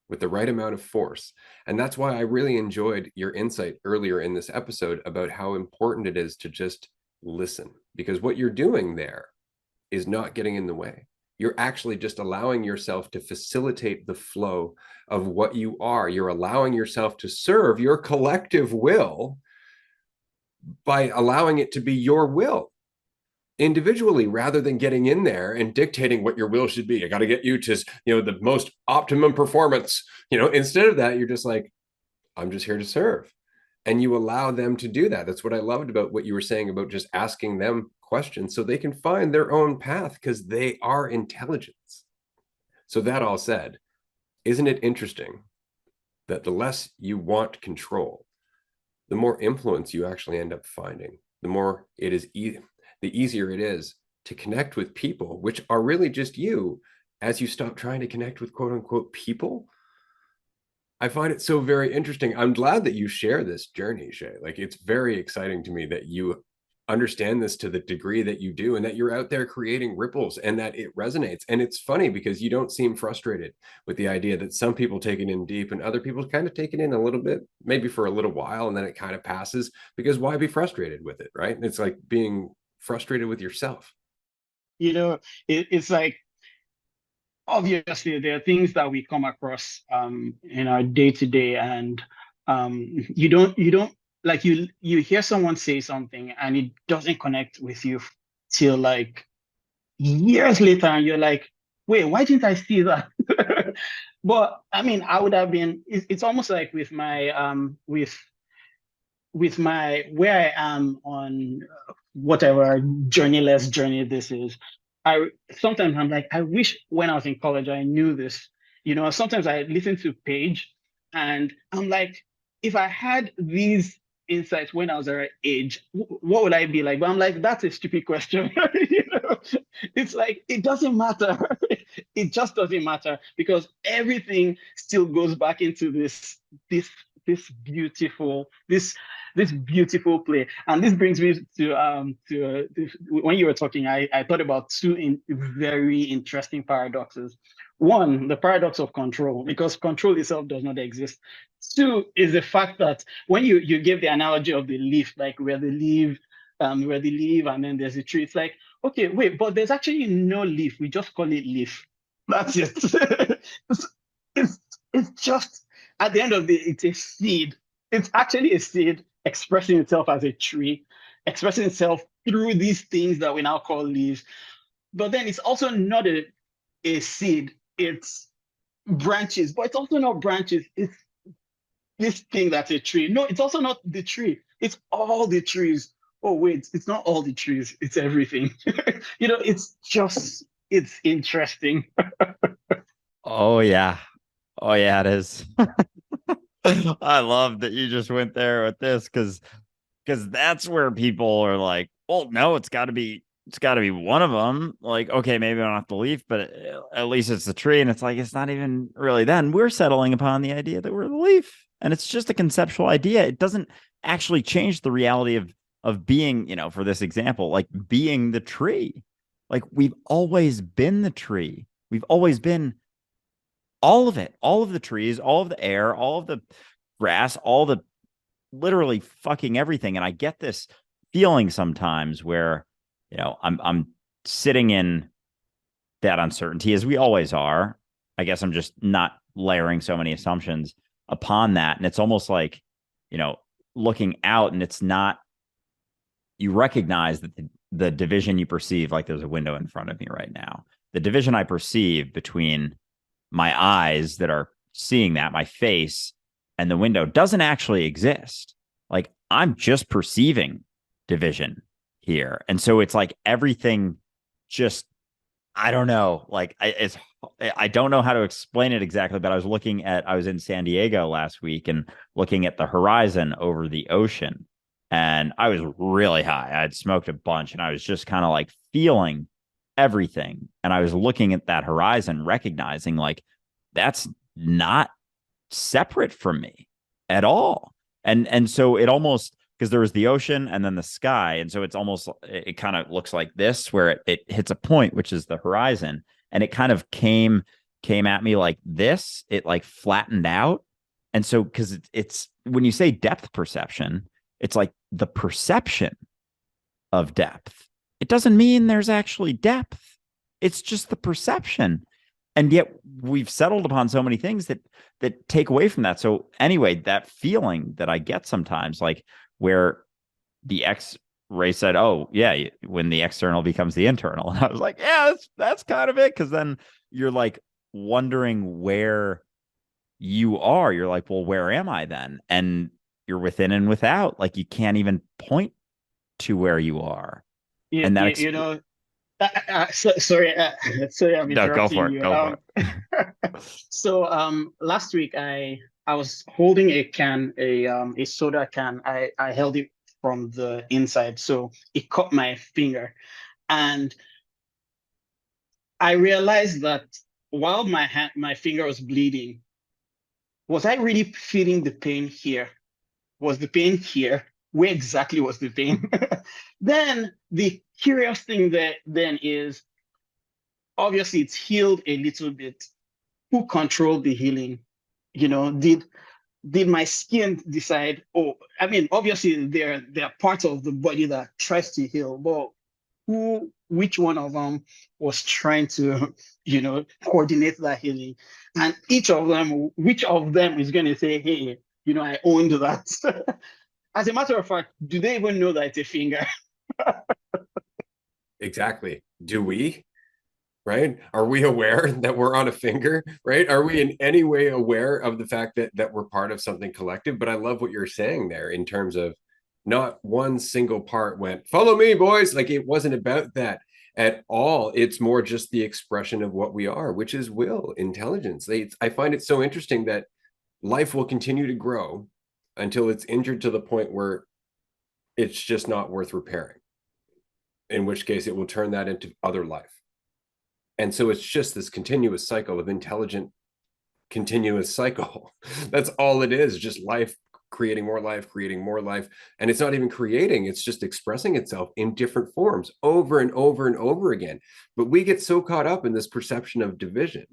with the right amount of force. And that's why I really enjoyed your insight earlier in this episode about how important it is to just listen, because what you're doing there is not getting in the way. You're actually just allowing yourself to facilitate the flow of what you are. You're allowing yourself to serve your collective will by allowing it to be your will individually, rather than getting in there and dictating what your will should be. I got to get you to, the most optimum performance. Instead of that, you're just like, I'm just here to serve. And you allow them to do that. That's what I loved about what you were saying about just asking them questions so they can find their own path, because they are intelligence. So that all said, isn't it interesting that the less you want control, the more influence you actually end up finding, the more it is the easier it is to connect with people, which are really just you, as you stop trying to connect with quote unquote people. I find it so very interesting. I'm glad that you share this journey, Seye. Like, it's very exciting to me that you understand this to the degree that you do, and that you're out there creating ripples and that it resonates. And it's funny because you don't seem frustrated with the idea that some people take it in deep and other people kind of take it in a little bit, maybe for a little while, and then it kind of passes, because why be frustrated with it, right? It's like being frustrated with yourself. It's like, obviously there are things that we come across in our day to day, and you don't like, you hear someone say something and it doesn't connect with you till like years later, and you're like, wait, why didn't I see that? But I mean, I would have been. It's almost like with my with my where I am on whatever journeyless journey this is. I sometimes I'm like, I wish when I was in college I knew this. Sometimes I listen to Page and I'm like, if I had these insights when I was our age, what would I be like? But I'm like, that's a stupid question. It's like, it doesn't matter. It just doesn't matter, because everything still goes back into this this beautiful this beautiful play. And this brings me to when you were talking, I thought about very interesting paradoxes. One, the paradox of control, because control itself does not exist. Two is the fact that when you give the analogy of the leaf, like where the leaf and then there's a tree, it's like, okay, wait, but there's actually no leaf. We just call it leaf. That's it. it's, it's it's just, at the end of the day, it's a seed. It's actually a seed expressing itself as a tree, expressing itself through these things that we now call leaves. But then it's also not a seed, it's branches, but it's also not branches. It's this thing that's a tree. No, it's also not the tree. It's all the trees. Oh, wait, it's not all the trees, it's everything. It's interesting. Oh yeah. Oh yeah, it is. I love that you just went there with this, because that's where people are like, well, no, it's got to be one of them. Like, okay, maybe not the leaf, but at least it's the tree. And it's like, it's not even really then. We're settling upon the idea that we're the leaf. And it's just a conceptual idea. It doesn't actually change the reality of being, for this example, like being the tree. Like, we've always been the tree. We've always been all of it, all of the trees, all of the air, all of the grass, all the literally fucking everything. And I get this feeling sometimes where, I'm sitting in that uncertainty, as we always are. I guess I'm just not layering so many assumptions upon that. And it's almost like, you know, looking out, and it's not, you recognize that the division you perceive, like there's a window in front of me right now, the division I perceive between my eyes that are seeing that, my face, and the window doesn't actually exist. Like I'm just perceiving division here. And so it's like everything just, I don't know, like I don't know how to explain it exactly, but I was in San Diego last week and looking at the horizon over the ocean. And I was really high. I had smoked a bunch and I was just kind of like feeling everything. And I was looking at that horizon, recognizing like that's not separate from me at all. And so it almost, because there was the ocean and then the sky, and so it's almost, it kind of looks like this where it hits a point, which is the horizon, and it kind of came at me like this. It like flattened out. And so because it's when you say depth perception, it's like the perception of depth. It doesn't mean there's actually depth. It's just the perception. And yet we've settled upon so many things that take away from that. So anyway, that feeling that I get sometimes, like where the X-ray said, "Oh yeah, when the external becomes the internal," and I was like, "Yeah, that's kind of it." Because then you're like wondering where you are. You're like, "Well, where am I then?" And you're within and without. Like you can't even point to where you are. You, And you, that you know, sorry, sorry, I'm no, go interrupting for it. you. Go for So last week I was holding a soda can. I held it from the inside, so it caught my finger, and I realized that while my finger was bleeding, was I really feeling the pain here? Was the pain here? Where exactly was the pain? Then the curious thing there then is obviously it's healed a little bit. Who controlled the healing? Did my skin decide, oh, I mean, obviously there are parts of the body that tries to heal, but which one of them was trying to, coordinate that healing? And which of them is going to say, hey, I owned that? As a matter of fact, do they even know that it's a finger? Exactly. Do we? Right? Are we aware that we're on a finger? Right? Are we in any way aware of the fact that we're part of something collective? But I love what you're saying there in terms of not one single part went, follow me, boys. Like it wasn't about that at all. It's more just the expression of what we are, which is will, intelligence. I find it so interesting that life will continue to grow until it's injured to the point where it's just not worth repairing, in which case it will turn that into other life. And so it's just this continuous cycle of intelligent, continuous cycle. That's all it is, just life creating more life, creating more life. And it's not even creating, it's just expressing itself in different forms over and over and over again. But we get so caught up in this perception of division,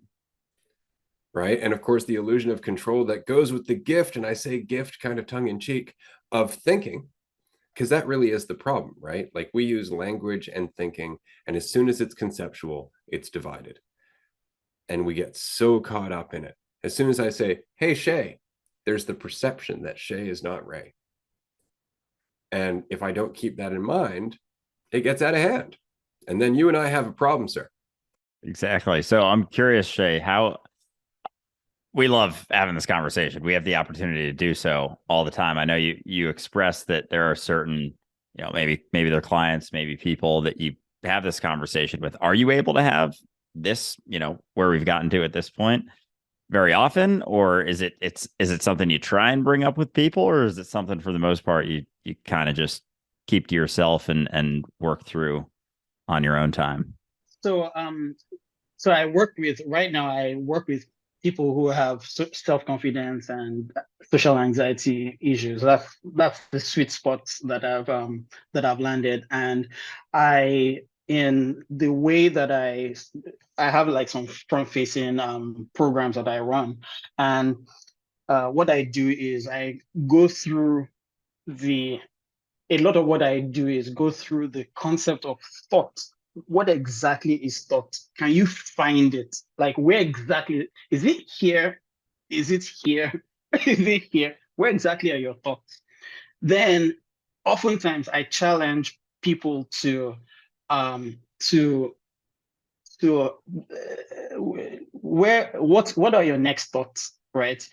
right? And of course, the illusion of control that goes with the gift, and I say gift kind of tongue in cheek, of thinking, because that really is the problem, right? Like we use language and thinking, and as soon as it's conceptual, it's divided. And we get so caught up in it. As soon as I say, hey, Shay, there's the perception that Shay is not Ray. And if I don't keep that in mind, it gets out of hand. And then you and I have a problem, sir. Exactly. So I'm curious, Shay, how we love having this conversation. We have the opportunity to do so all the time. I know you express that there are certain, maybe they're clients, maybe people that you have this conversation with. Are you able to have this, where we've gotten to at this point very often, or is it something you try and bring up with people, or is it something for the most part you kind of just keep to yourself and work through on your own time? So right now I work with people who have self-confidence and social anxiety issues. That's the sweet spots that I've landed. And in the way that I have like some front-facing programs that I run, and what I do is I go through the a lot of what I do is go through the concept of thought. What exactly is thought? Can you find it? Like, where exactly is it here? Is it here? Is it here? Where exactly are your thoughts? then oftentimes I challenge people to um to what are your next thoughts, right?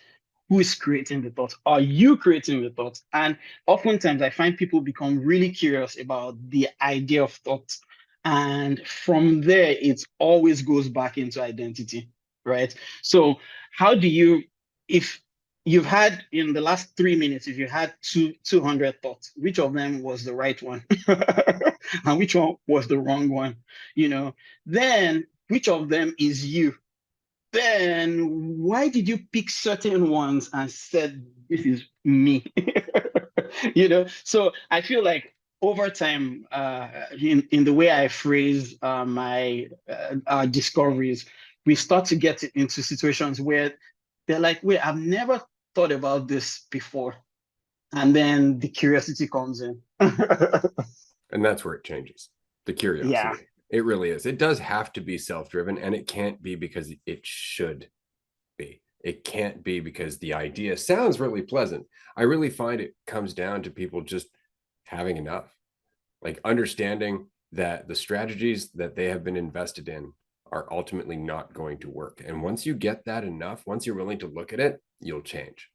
Who is creating the thoughts? Are you creating the thoughts? And oftentimes I find people become really curious about the idea of thoughts. And from there, it always goes back into identity, right? So how do you, if you've had in the last 3 minutes, if you had 200 thoughts, which of them was the right one? And which one was the wrong one? You know, then which of them is you? Then why did you pick certain ones and said this is me? So I feel like over time, in the way I phrase my discoveries, we start to get into situations where they're like, wait, I've never thought about this before. And then the curiosity comes in. And that's where it changes. The Yeah. curiosity. It really is. It does have to be self-driven, and it can't be because it should be. It can't be because the idea sounds really pleasant. I really find it comes down to people just having enough, like understanding that the strategies that they have been invested in are ultimately not going to work. And once you get that enough, once you're willing to look at it, you'll change.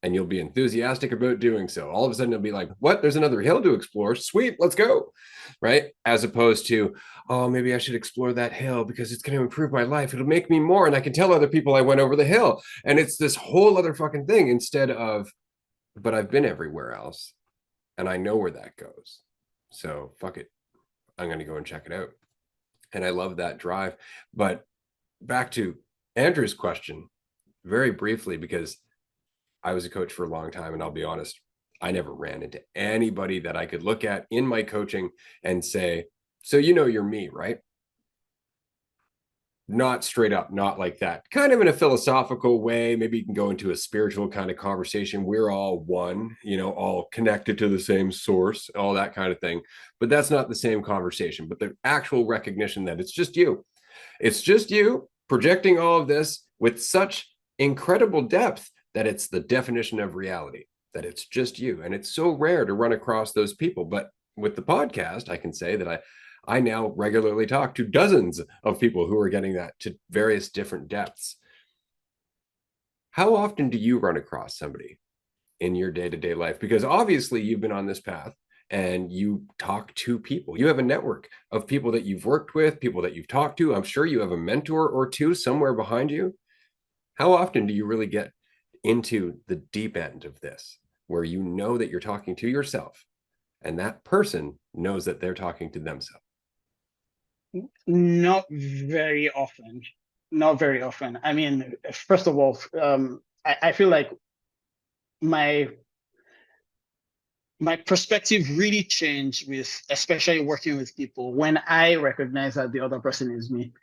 And you'll be enthusiastic about doing so. All of a sudden, you'll be like, what? There's another hill to explore. Sweet, let's go. Right? As opposed to, oh, maybe I should explore that hill because it's going to improve my life. It'll make me more. And I can tell other people I went over the hill. And it's this whole other fucking thing instead of, but I've been everywhere else and I know where that goes. So fuck it. I'm going to go and check it out. And I love that drive. But back to Andrew's question very briefly, because I was a coach for a long time, and I'll be honest, I never ran into anybody that I could look at in my coaching and say, so you're me, right? Not straight up, not like that. Kind of in a philosophical way. Maybe you can go into a spiritual kind of conversation. We're all one, all connected to the same source, all that kind of thing. But that's not the same conversation. But the actual recognition that it's just you. It's just you projecting all of this with such incredible depth that it's the definition of reality, that it's just you. And it's so rare to run across those people. But with the podcast, I can say that I now regularly talk to dozens of people who are getting that to various different depths. How often do you run across somebody in your day-to-day life? Because obviously you've been on this path and you talk to people. You have a network of people that you've worked with, people that you've talked to. I'm sure you have a mentor or two somewhere behind you. How often do you really get into the deep end of this, where you know that you're talking to yourself and that person knows that they're talking to themselves? Not very often. Not very often. I mean, first of all, I feel like my perspective really changed with especially working with people when I recognize that the other person is me.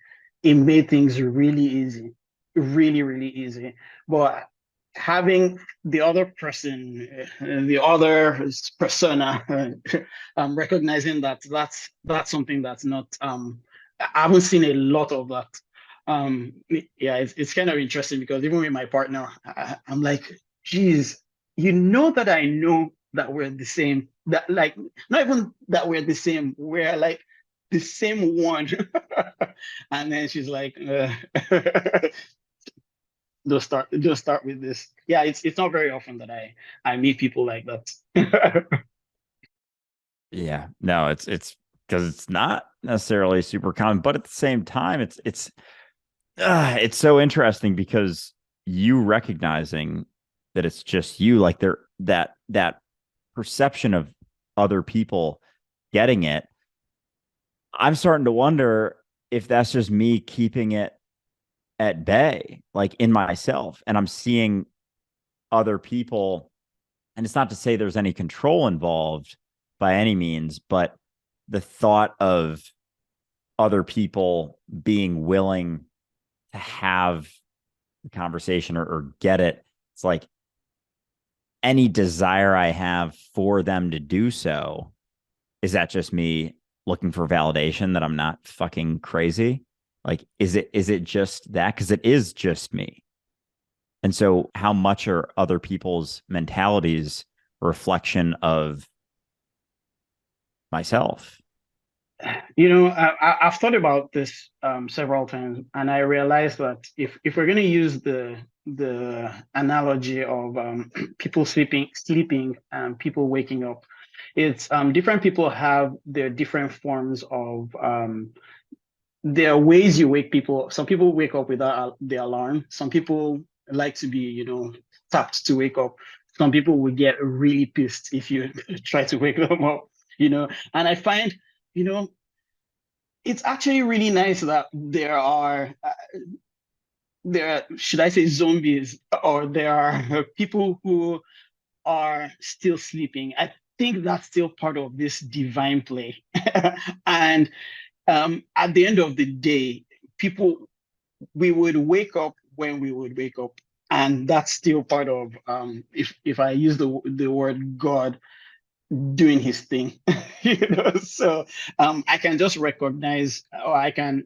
It made things really easy, really, really easy. But having the other person, the other persona, recognizing that that's something that's not. I haven't seen a lot of that. Yeah, it's kind of interesting because even with my partner, I'm like, geez, that I know that we're the same. That like not even that we're the same. We're like the same one. And then she's like, just start with this. Yeah, it's not very often that I meet people like that. Yeah, no, it's because it's not necessarily super common, but at the same time, it's so interesting because you recognizing that it's just you, like there that perception of other people getting it. I'm starting to wonder if that's just me keeping it at bay, like in myself, and I'm seeing other people, and it's not to say there's any control involved by any means, but the thought of other people being willing to have the conversation or get it, it's like any desire I have for them to do so, is that just me looking for validation that I'm not fucking crazy? Like, is it just that? Because it is just me. And so how much are other people's mentalities a reflection of myself? I've thought about this several times, and I realized that if we're going to use the analogy of people sleeping and people waking up, it's different people have their different forms of there are ways you wake people. Some people wake up without the alarm. Some people like to be, tapped to wake up. Some people will get really pissed if you try to wake them up, And I find, you know, it's actually really nice that should I say zombies, or there are people who are still sleeping. I think that's still part of this divine play. And at the end of the day, people we would wake up when we would wake up, and that's still part of if I use the word God doing his thing, So I can just recognize, or I can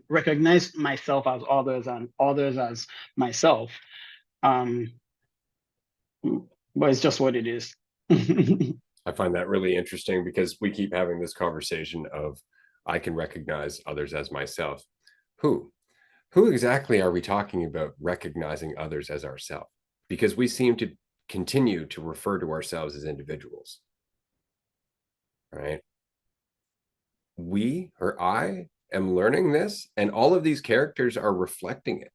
recognize myself as others and others as myself. Um, but it's just what it is. I find that really interesting because we keep having this conversation of I can recognize others as myself. Who? Who exactly are we talking about recognizing others as ourselves? Because we seem to continue to refer to ourselves as individuals, right? We or I am learning this, and all of these characters are reflecting it.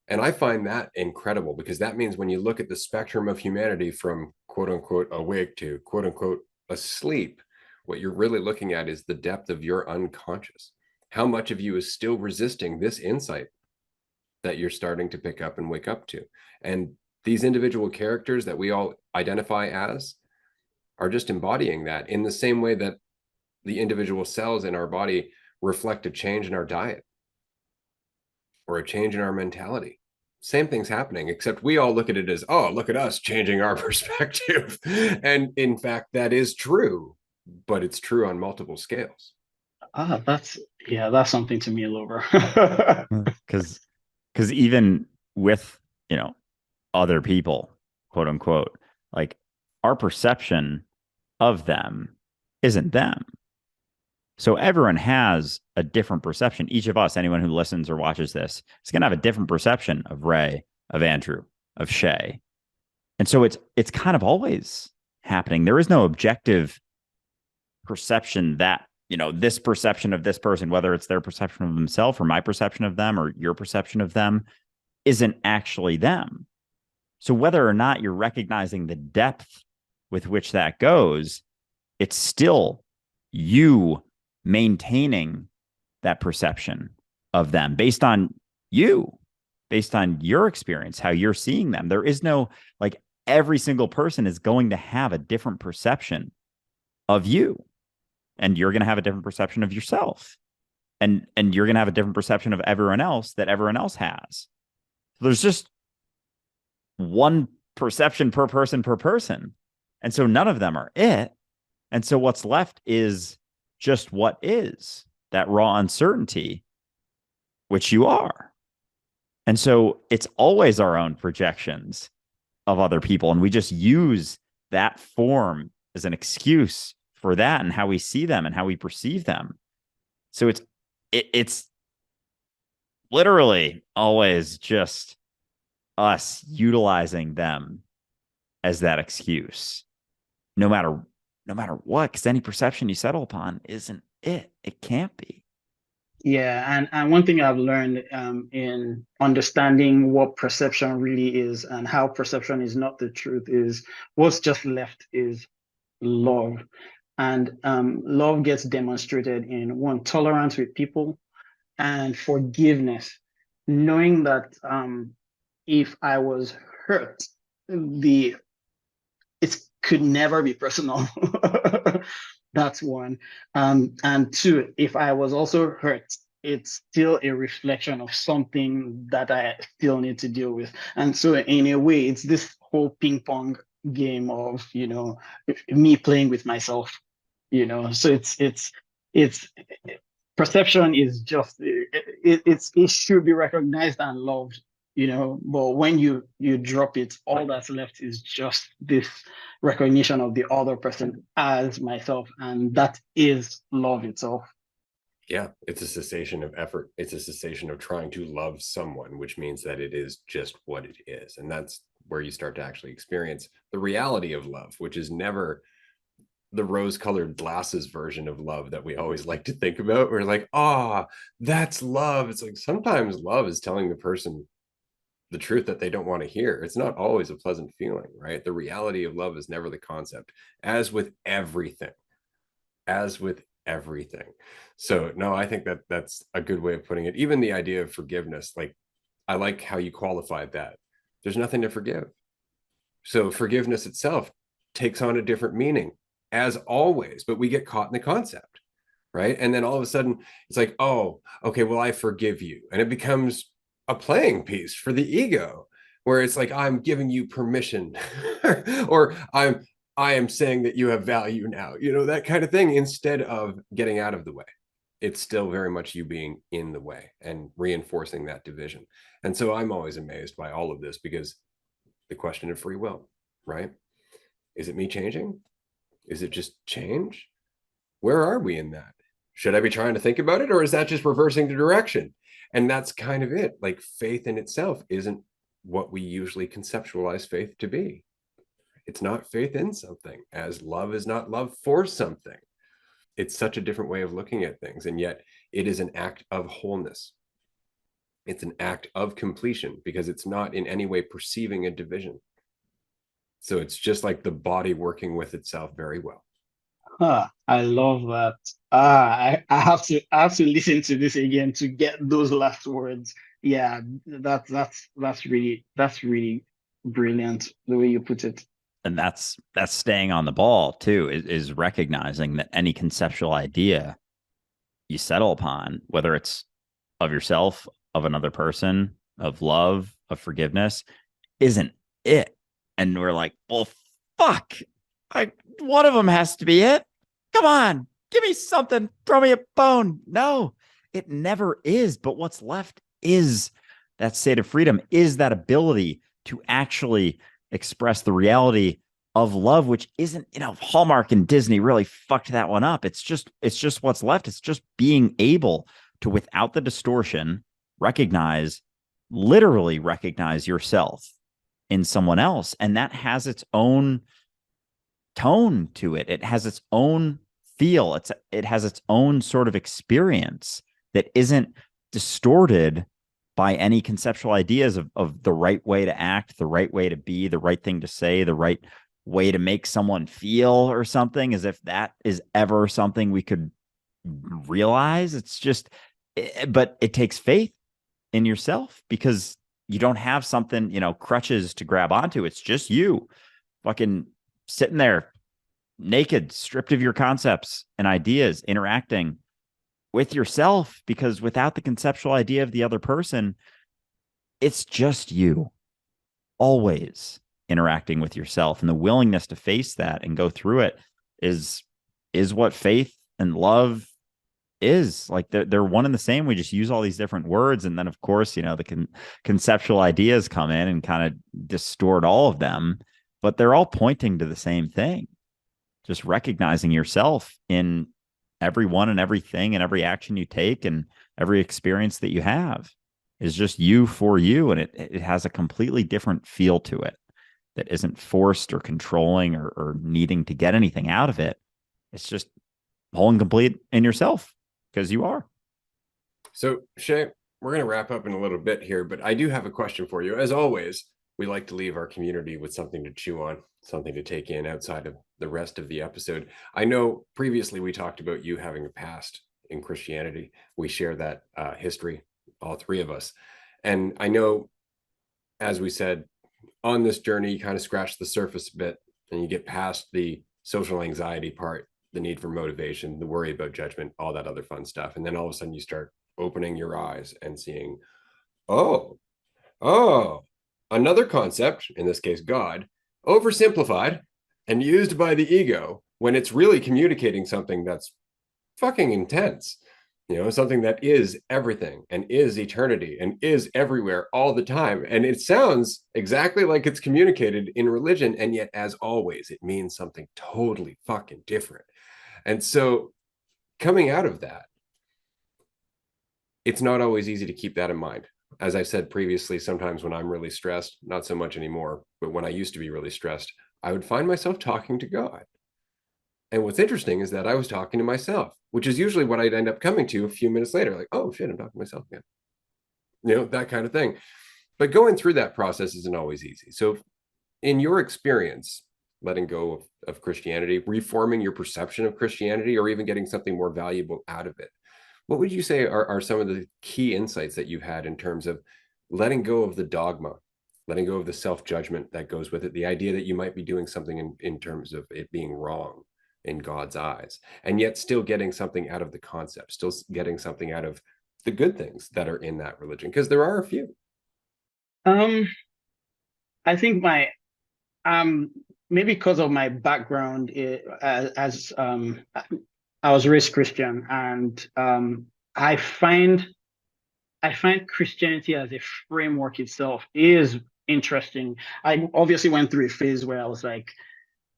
And I find that incredible because that means when you look at the spectrum of humanity from quote unquote awake to quote unquote asleep, what you're really looking at is the depth of your unconscious. How much of you is still resisting this insight that you're starting to pick up and wake up to? And these individual characters that we all identify as are just embodying that in the same way that the individual cells in our body reflect a change in our diet or a change in our mentality. Same thing's happening, except we all look at it as, oh, look at us changing our perspective. And in fact, that is true, but it's true on multiple scales. That's something to mull over. Because even with, other people, quote unquote, like our perception of them isn't them. So everyone has a different perception. Each of us, anyone who listens or watches this, is going to have a different perception of Ray, of Andrew, of Shay. And so it's kind of always happening. There is no objective perception that, this perception of this person, whether it's their perception of themselves or my perception of them or your perception of them, isn't actually them. So whether or not you're recognizing the depth with which that goes, it's still you maintaining that perception of them based on your experience, how you're seeing them. There is no, like, every single person is going to have a different perception of you, and you're going to have a different perception of yourself, and you're going to have a different perception of everyone else that everyone else has. So there's just one perception per person. And so none of them are it. And so what's left is just what is, that raw uncertainty, which you are. And so it's always our own projections of other people. And we just use that form as an excuse for that and how we see them and how we perceive them. So it's literally always just us utilizing them as that excuse, no matter what, because any perception you settle upon isn't it. It can't be. Yeah, and one thing I've learned in understanding what perception really is and how perception is not the truth is what's just left is love. And love gets demonstrated in one, tolerance with people, and forgiveness, knowing that if I was hurt, it could never be personal. That's one. And two, if I was also hurt, it's still a reflection of something that I still need to deal with. And so in a way, it's this whole ping pong game of, me playing with myself, So it's perception is just it should be recognized and loved but when you drop it, all that's left is just this recognition of the other person as myself, and that is love itself. Yeah, it's a cessation of effort. It's a cessation of trying to love someone, which means that it is just what it is. And that's where you start to actually experience the reality of love, which is never the rose-colored glasses version of love that we always like to think about. We're like, that's love. It's like sometimes love is telling the person the truth that they don't want to hear. It's not always a pleasant feeling, right? The reality of love is never the concept, as with everything, as with everything. So no, I think that that's a good way of putting it. Even the idea of forgiveness, like I like how you qualified that. There's nothing to forgive. So forgiveness itself takes on a different meaning as always, but we get caught in the concept, right? And then all of a sudden it's like, oh, okay, well, I forgive you. And it becomes a playing piece for the ego where it's like, I'm giving you permission or I am saying that you have value now, that kind of thing, instead of getting out of the way. It's still very much you being in the way and reinforcing that division. And so I'm always amazed by all of this because the question of free will, right? Is it me changing? Is it just change? Where are we in that? Should I be trying to think about it, or is that just reversing the direction? And that's kind of it. Like faith in itself isn't what we usually conceptualize faith to be. It's not faith in something, as love is not love for something. It's such a different way of looking at things. And yet it is an act of wholeness. It's an act of completion because it's not in any way perceiving a division. So it's just like the body working with itself very well. I love that. I have to listen to this again to get those last words. Yeah, that's really brilliant the way you put it. And that's staying on the ball too, is recognizing that any conceptual idea you settle upon, whether it's of yourself, of another person, of love, of forgiveness, isn't it. And we're like, well, fuck, one of them has to be it. Come on, give me something, throw me a bone. No, it never is. But what's left is that state of freedom, is that ability to actually express the reality of love, which isn't, Hallmark and Disney really fucked that one up. It's just what's left. It's just being able to, without the distortion, literally recognize yourself in someone else. And that has its own tone to it. It has its own feel. It has its own sort of experience that isn't distorted by any conceptual ideas of the right way to act, the right way to be, the right thing to say, the right way to make someone feel or something, as if that is ever something we could realize. It's just, but it takes faith in yourself because you don't have something, crutches to grab onto. It's just you fucking sitting there naked, stripped of your concepts and ideas, interacting with yourself, because without the conceptual idea of the other person, it's just you always interacting with yourself. And the willingness to face that and go through it is what faith and love is. Like they're one and the same. We just use all these different words. And then of course, the conceptual ideas come in and kind of distort all of them, but they're all pointing to the same thing. Just recognizing yourself in everyone and everything and every action you take and every experience that you have is just you for you. And it has a completely different feel to it that isn't forced or controlling or needing to get anything out of it. It's just whole and complete in yourself because you are. So Seye, we're going to wrap up in a little bit here, but I do have a question for you. As always, we like to leave our community with something to chew on, something to take in outside of the rest of the episode. I know previously we talked about you having a past in Christianity. We share that history, all three of us. And I know, as we said, on this journey, you kind of scratch the surface a bit and you get past the social anxiety part, the need for motivation, the worry about judgment, all that other fun stuff. And then all of a sudden you start opening your eyes and seeing, oh, another concept, in this case, God, oversimplified and used by the ego when it's really communicating something that's fucking intense. something that is everything and is eternity and is everywhere all the time. And it sounds exactly like it's communicated in religion. And yet, as always, it means something totally fucking different. And so, coming out of that, it's not always easy to keep that in mind. As I said previously, sometimes when I'm really stressed, not so much anymore, but when I used to be really stressed, I would find myself talking to God. And what's interesting is that I was talking to myself, which is usually what I'd end up coming to a few minutes later, like, oh shit, I'm talking to myself again, that kind of thing. But going through that process isn't always easy. So, in your experience, letting go of Christianity, reforming your perception of Christianity, or even getting something more valuable out of it, what would you say are some of the key insights that you've had in terms of letting go of the dogma, letting go of the self-judgment that goes with it, the idea that you might be doing something in terms of it being wrong in God's eyes, and yet still getting something out of the concept, still getting something out of the good things that are in that religion? Because there are a few. Um, I think my um maybe because of my background as I was raised Christian, and I find I find Christianity as a framework itself is interesting. I obviously went through a phase where I was like,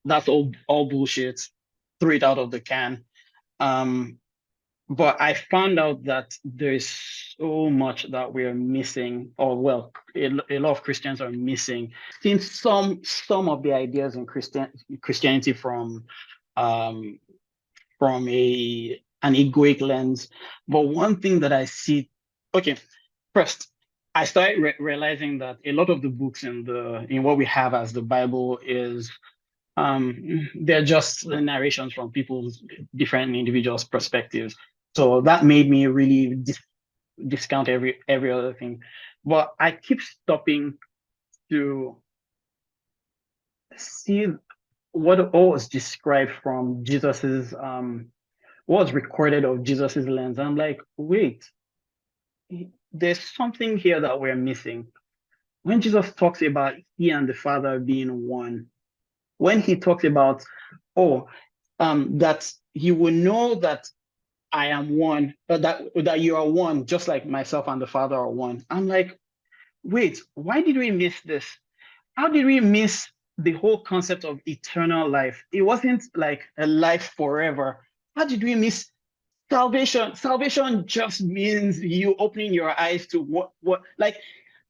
that's all bullshit, threw it out of the can. Um, but I found out that there is so much that we're missing, or well, a lot of Christians are missing. Seen some of the ideas in Christianity um, from an egoic lens. But one thing that I see, okay, first, I started realizing that a lot of the books in what we have as the Bible is they're just narrations from people's different individuals' perspectives. So that made me really discount every other thing. But I keep stopping to see what all was described from Jesus's what was recorded of Jesus's lens. I'm like, wait, there's something here that we're missing. When Jesus talks about he and the Father being one, when he talks about, oh, that he will know that I am one, that you are one, just like myself and the Father are one. I'm like, wait, why did we miss this? How did we miss the whole concept of eternal life? It wasn't like a life forever. How did we miss salvation? Salvation just means you opening your eyes to what like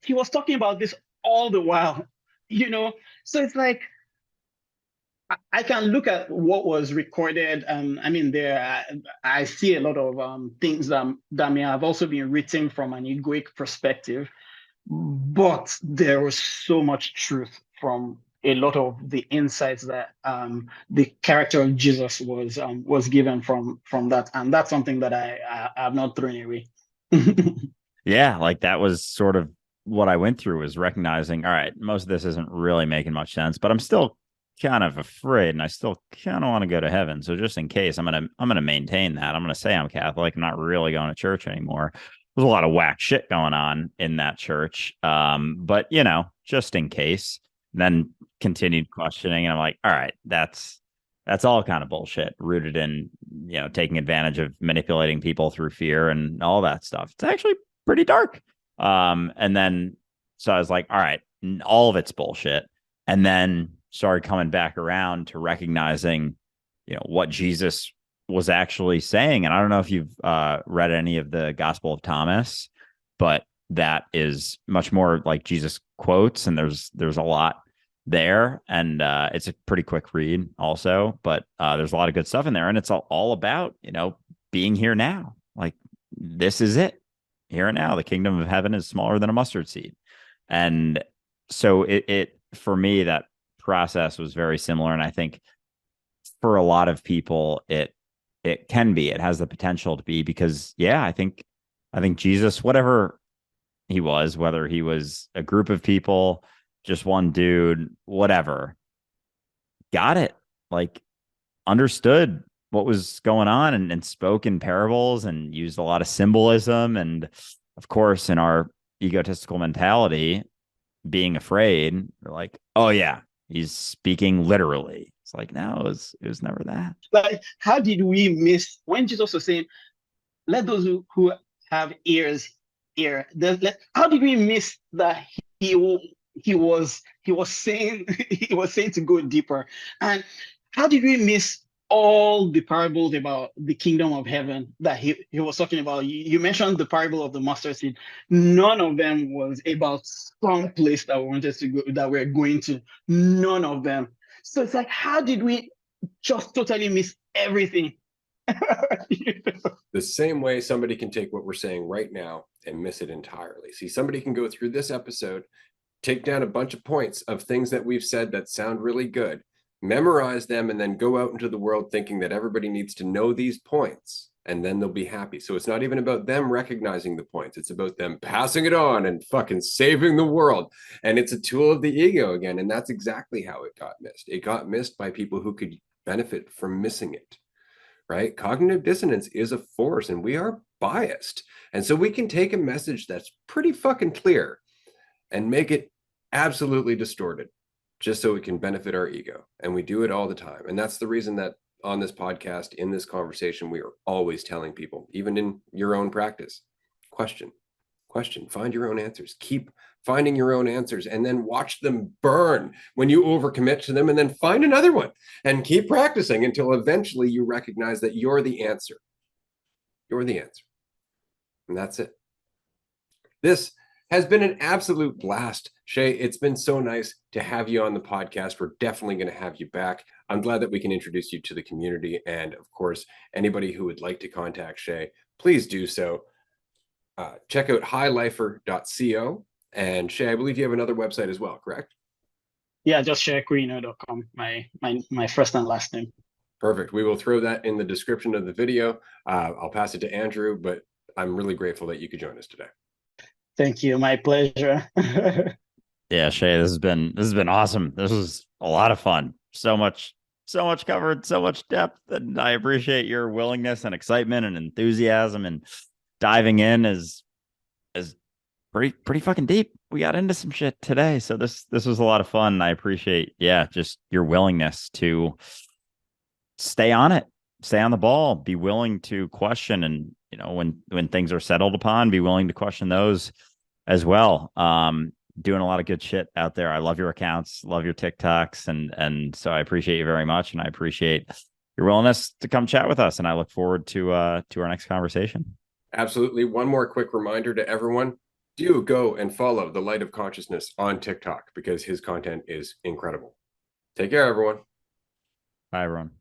he was talking about this all the while, you know. So it's like I can look at what was recorded. I mean, I see a lot of things that may have also been written from an egoic perspective, but there was so much truth from a lot of the insights that the character of Jesus was given from that, and that's something that I have not thrown away. Yeah, like that was sort of what I went through, was recognizing, all right, most of this isn't really making much sense, but I'm still kind of afraid and I still kind of want to go to heaven. So just in case, I'm gonna maintain that. I'm gonna say I'm Catholic. I'm not really going to church anymore. There's a lot of whack shit going on in that church. But just in case, then continued questioning, and I'm like, all right, that's all kind of bullshit, rooted in taking advantage of manipulating people through fear and all that stuff. It's actually pretty dark. And then so I was like, all right, all of it's bullshit. And then started coming back around to recognizing, what Jesus was actually saying. And I don't know if you've read any of the Gospel of Thomas, but that is much more like Jesus quotes, and there's a lot there, and it's a pretty quick read also, but there's a lot of good stuff in there, and it's all about being here now. Like, this is it, here and now. The kingdom of heaven is smaller than a mustard seed. And so it for me, that process was very similar, and I think for a lot of people it can be, it has the potential to be, because I think Jesus, whatever he was, whether he was a group of people, just one dude, whatever, got it. Like, understood what was going on, and spoke in parables and used a lot of symbolism. And of course, in our egotistical mentality, being afraid, we're like, oh yeah, he's speaking literally. It's like, no, it was never that. Like, how did we miss when Jesus was saying, let those who have ears hear. How did we miss that he was saying he was saying to go deeper? And how did we miss all the parables about the kingdom of heaven that he was talking about? You mentioned the parable of the mustard seed. None of them was about some place that we wanted to go, that we're going to. None of them. So it's like, how did we just totally miss everything? The same way somebody can take what we're saying right now and miss it entirely. See, somebody can go through this episode, take down a bunch of points of things that we've said that sound really good, memorize them, and then go out into the world thinking that everybody needs to know these points, and then they'll be happy. So it's not even about them recognizing the points. It's about them passing it on and fucking saving the world. And it's a tool of the ego again. And that's exactly how it got missed. It got missed by people who could benefit from missing it, right? Cognitive dissonance is a force, and we are biased. And so we can take a message that's pretty fucking clear and make it absolutely distorted just so it can benefit our ego. And we do it all the time. And that's the reason that on this podcast, in this conversation, we are always telling people, even in your own practice, question, find your own answers, keep finding your own answers, and then watch them burn when you overcommit to them, and then find another one and keep practicing until eventually you recognize that you're the answer. You're the answer. And that's it. This has been an absolute blast. Seye, it's been so nice to have you on the podcast. We're definitely going to have you back. I'm glad that we can introduce you to the community. And of course, anybody who would like to contact Seye, please do so. Check out highlifer.co. And Seye, I believe you have another website as well, correct? Yeah, just SeyeKuyinu.com, my first and last name. Perfect. We will throw that in the description of the video. I'll pass it to Andrew, but I'm really grateful that you could join us today. Thank you. My pleasure. Yeah, Seye, this has been awesome. This was a lot of fun. So much covered, so much depth, and I appreciate your willingness and excitement and enthusiasm and diving in is pretty fucking deep. We got into some shit today, so this was a lot of fun. I appreciate, just your willingness to stay on it, stay on the ball, be willing to question, and when things are settled upon, be willing to question those as well. Doing a lot of good shit out there. I love your accounts, love your TikToks, and so I appreciate you very much, and I appreciate your willingness to come chat with us, and I look forward to our next conversation. Absolutely. One more quick reminder to everyone. Do go and follow The Light of Consciousness on TikTok because his content is incredible. Take care, everyone. Bye, everyone.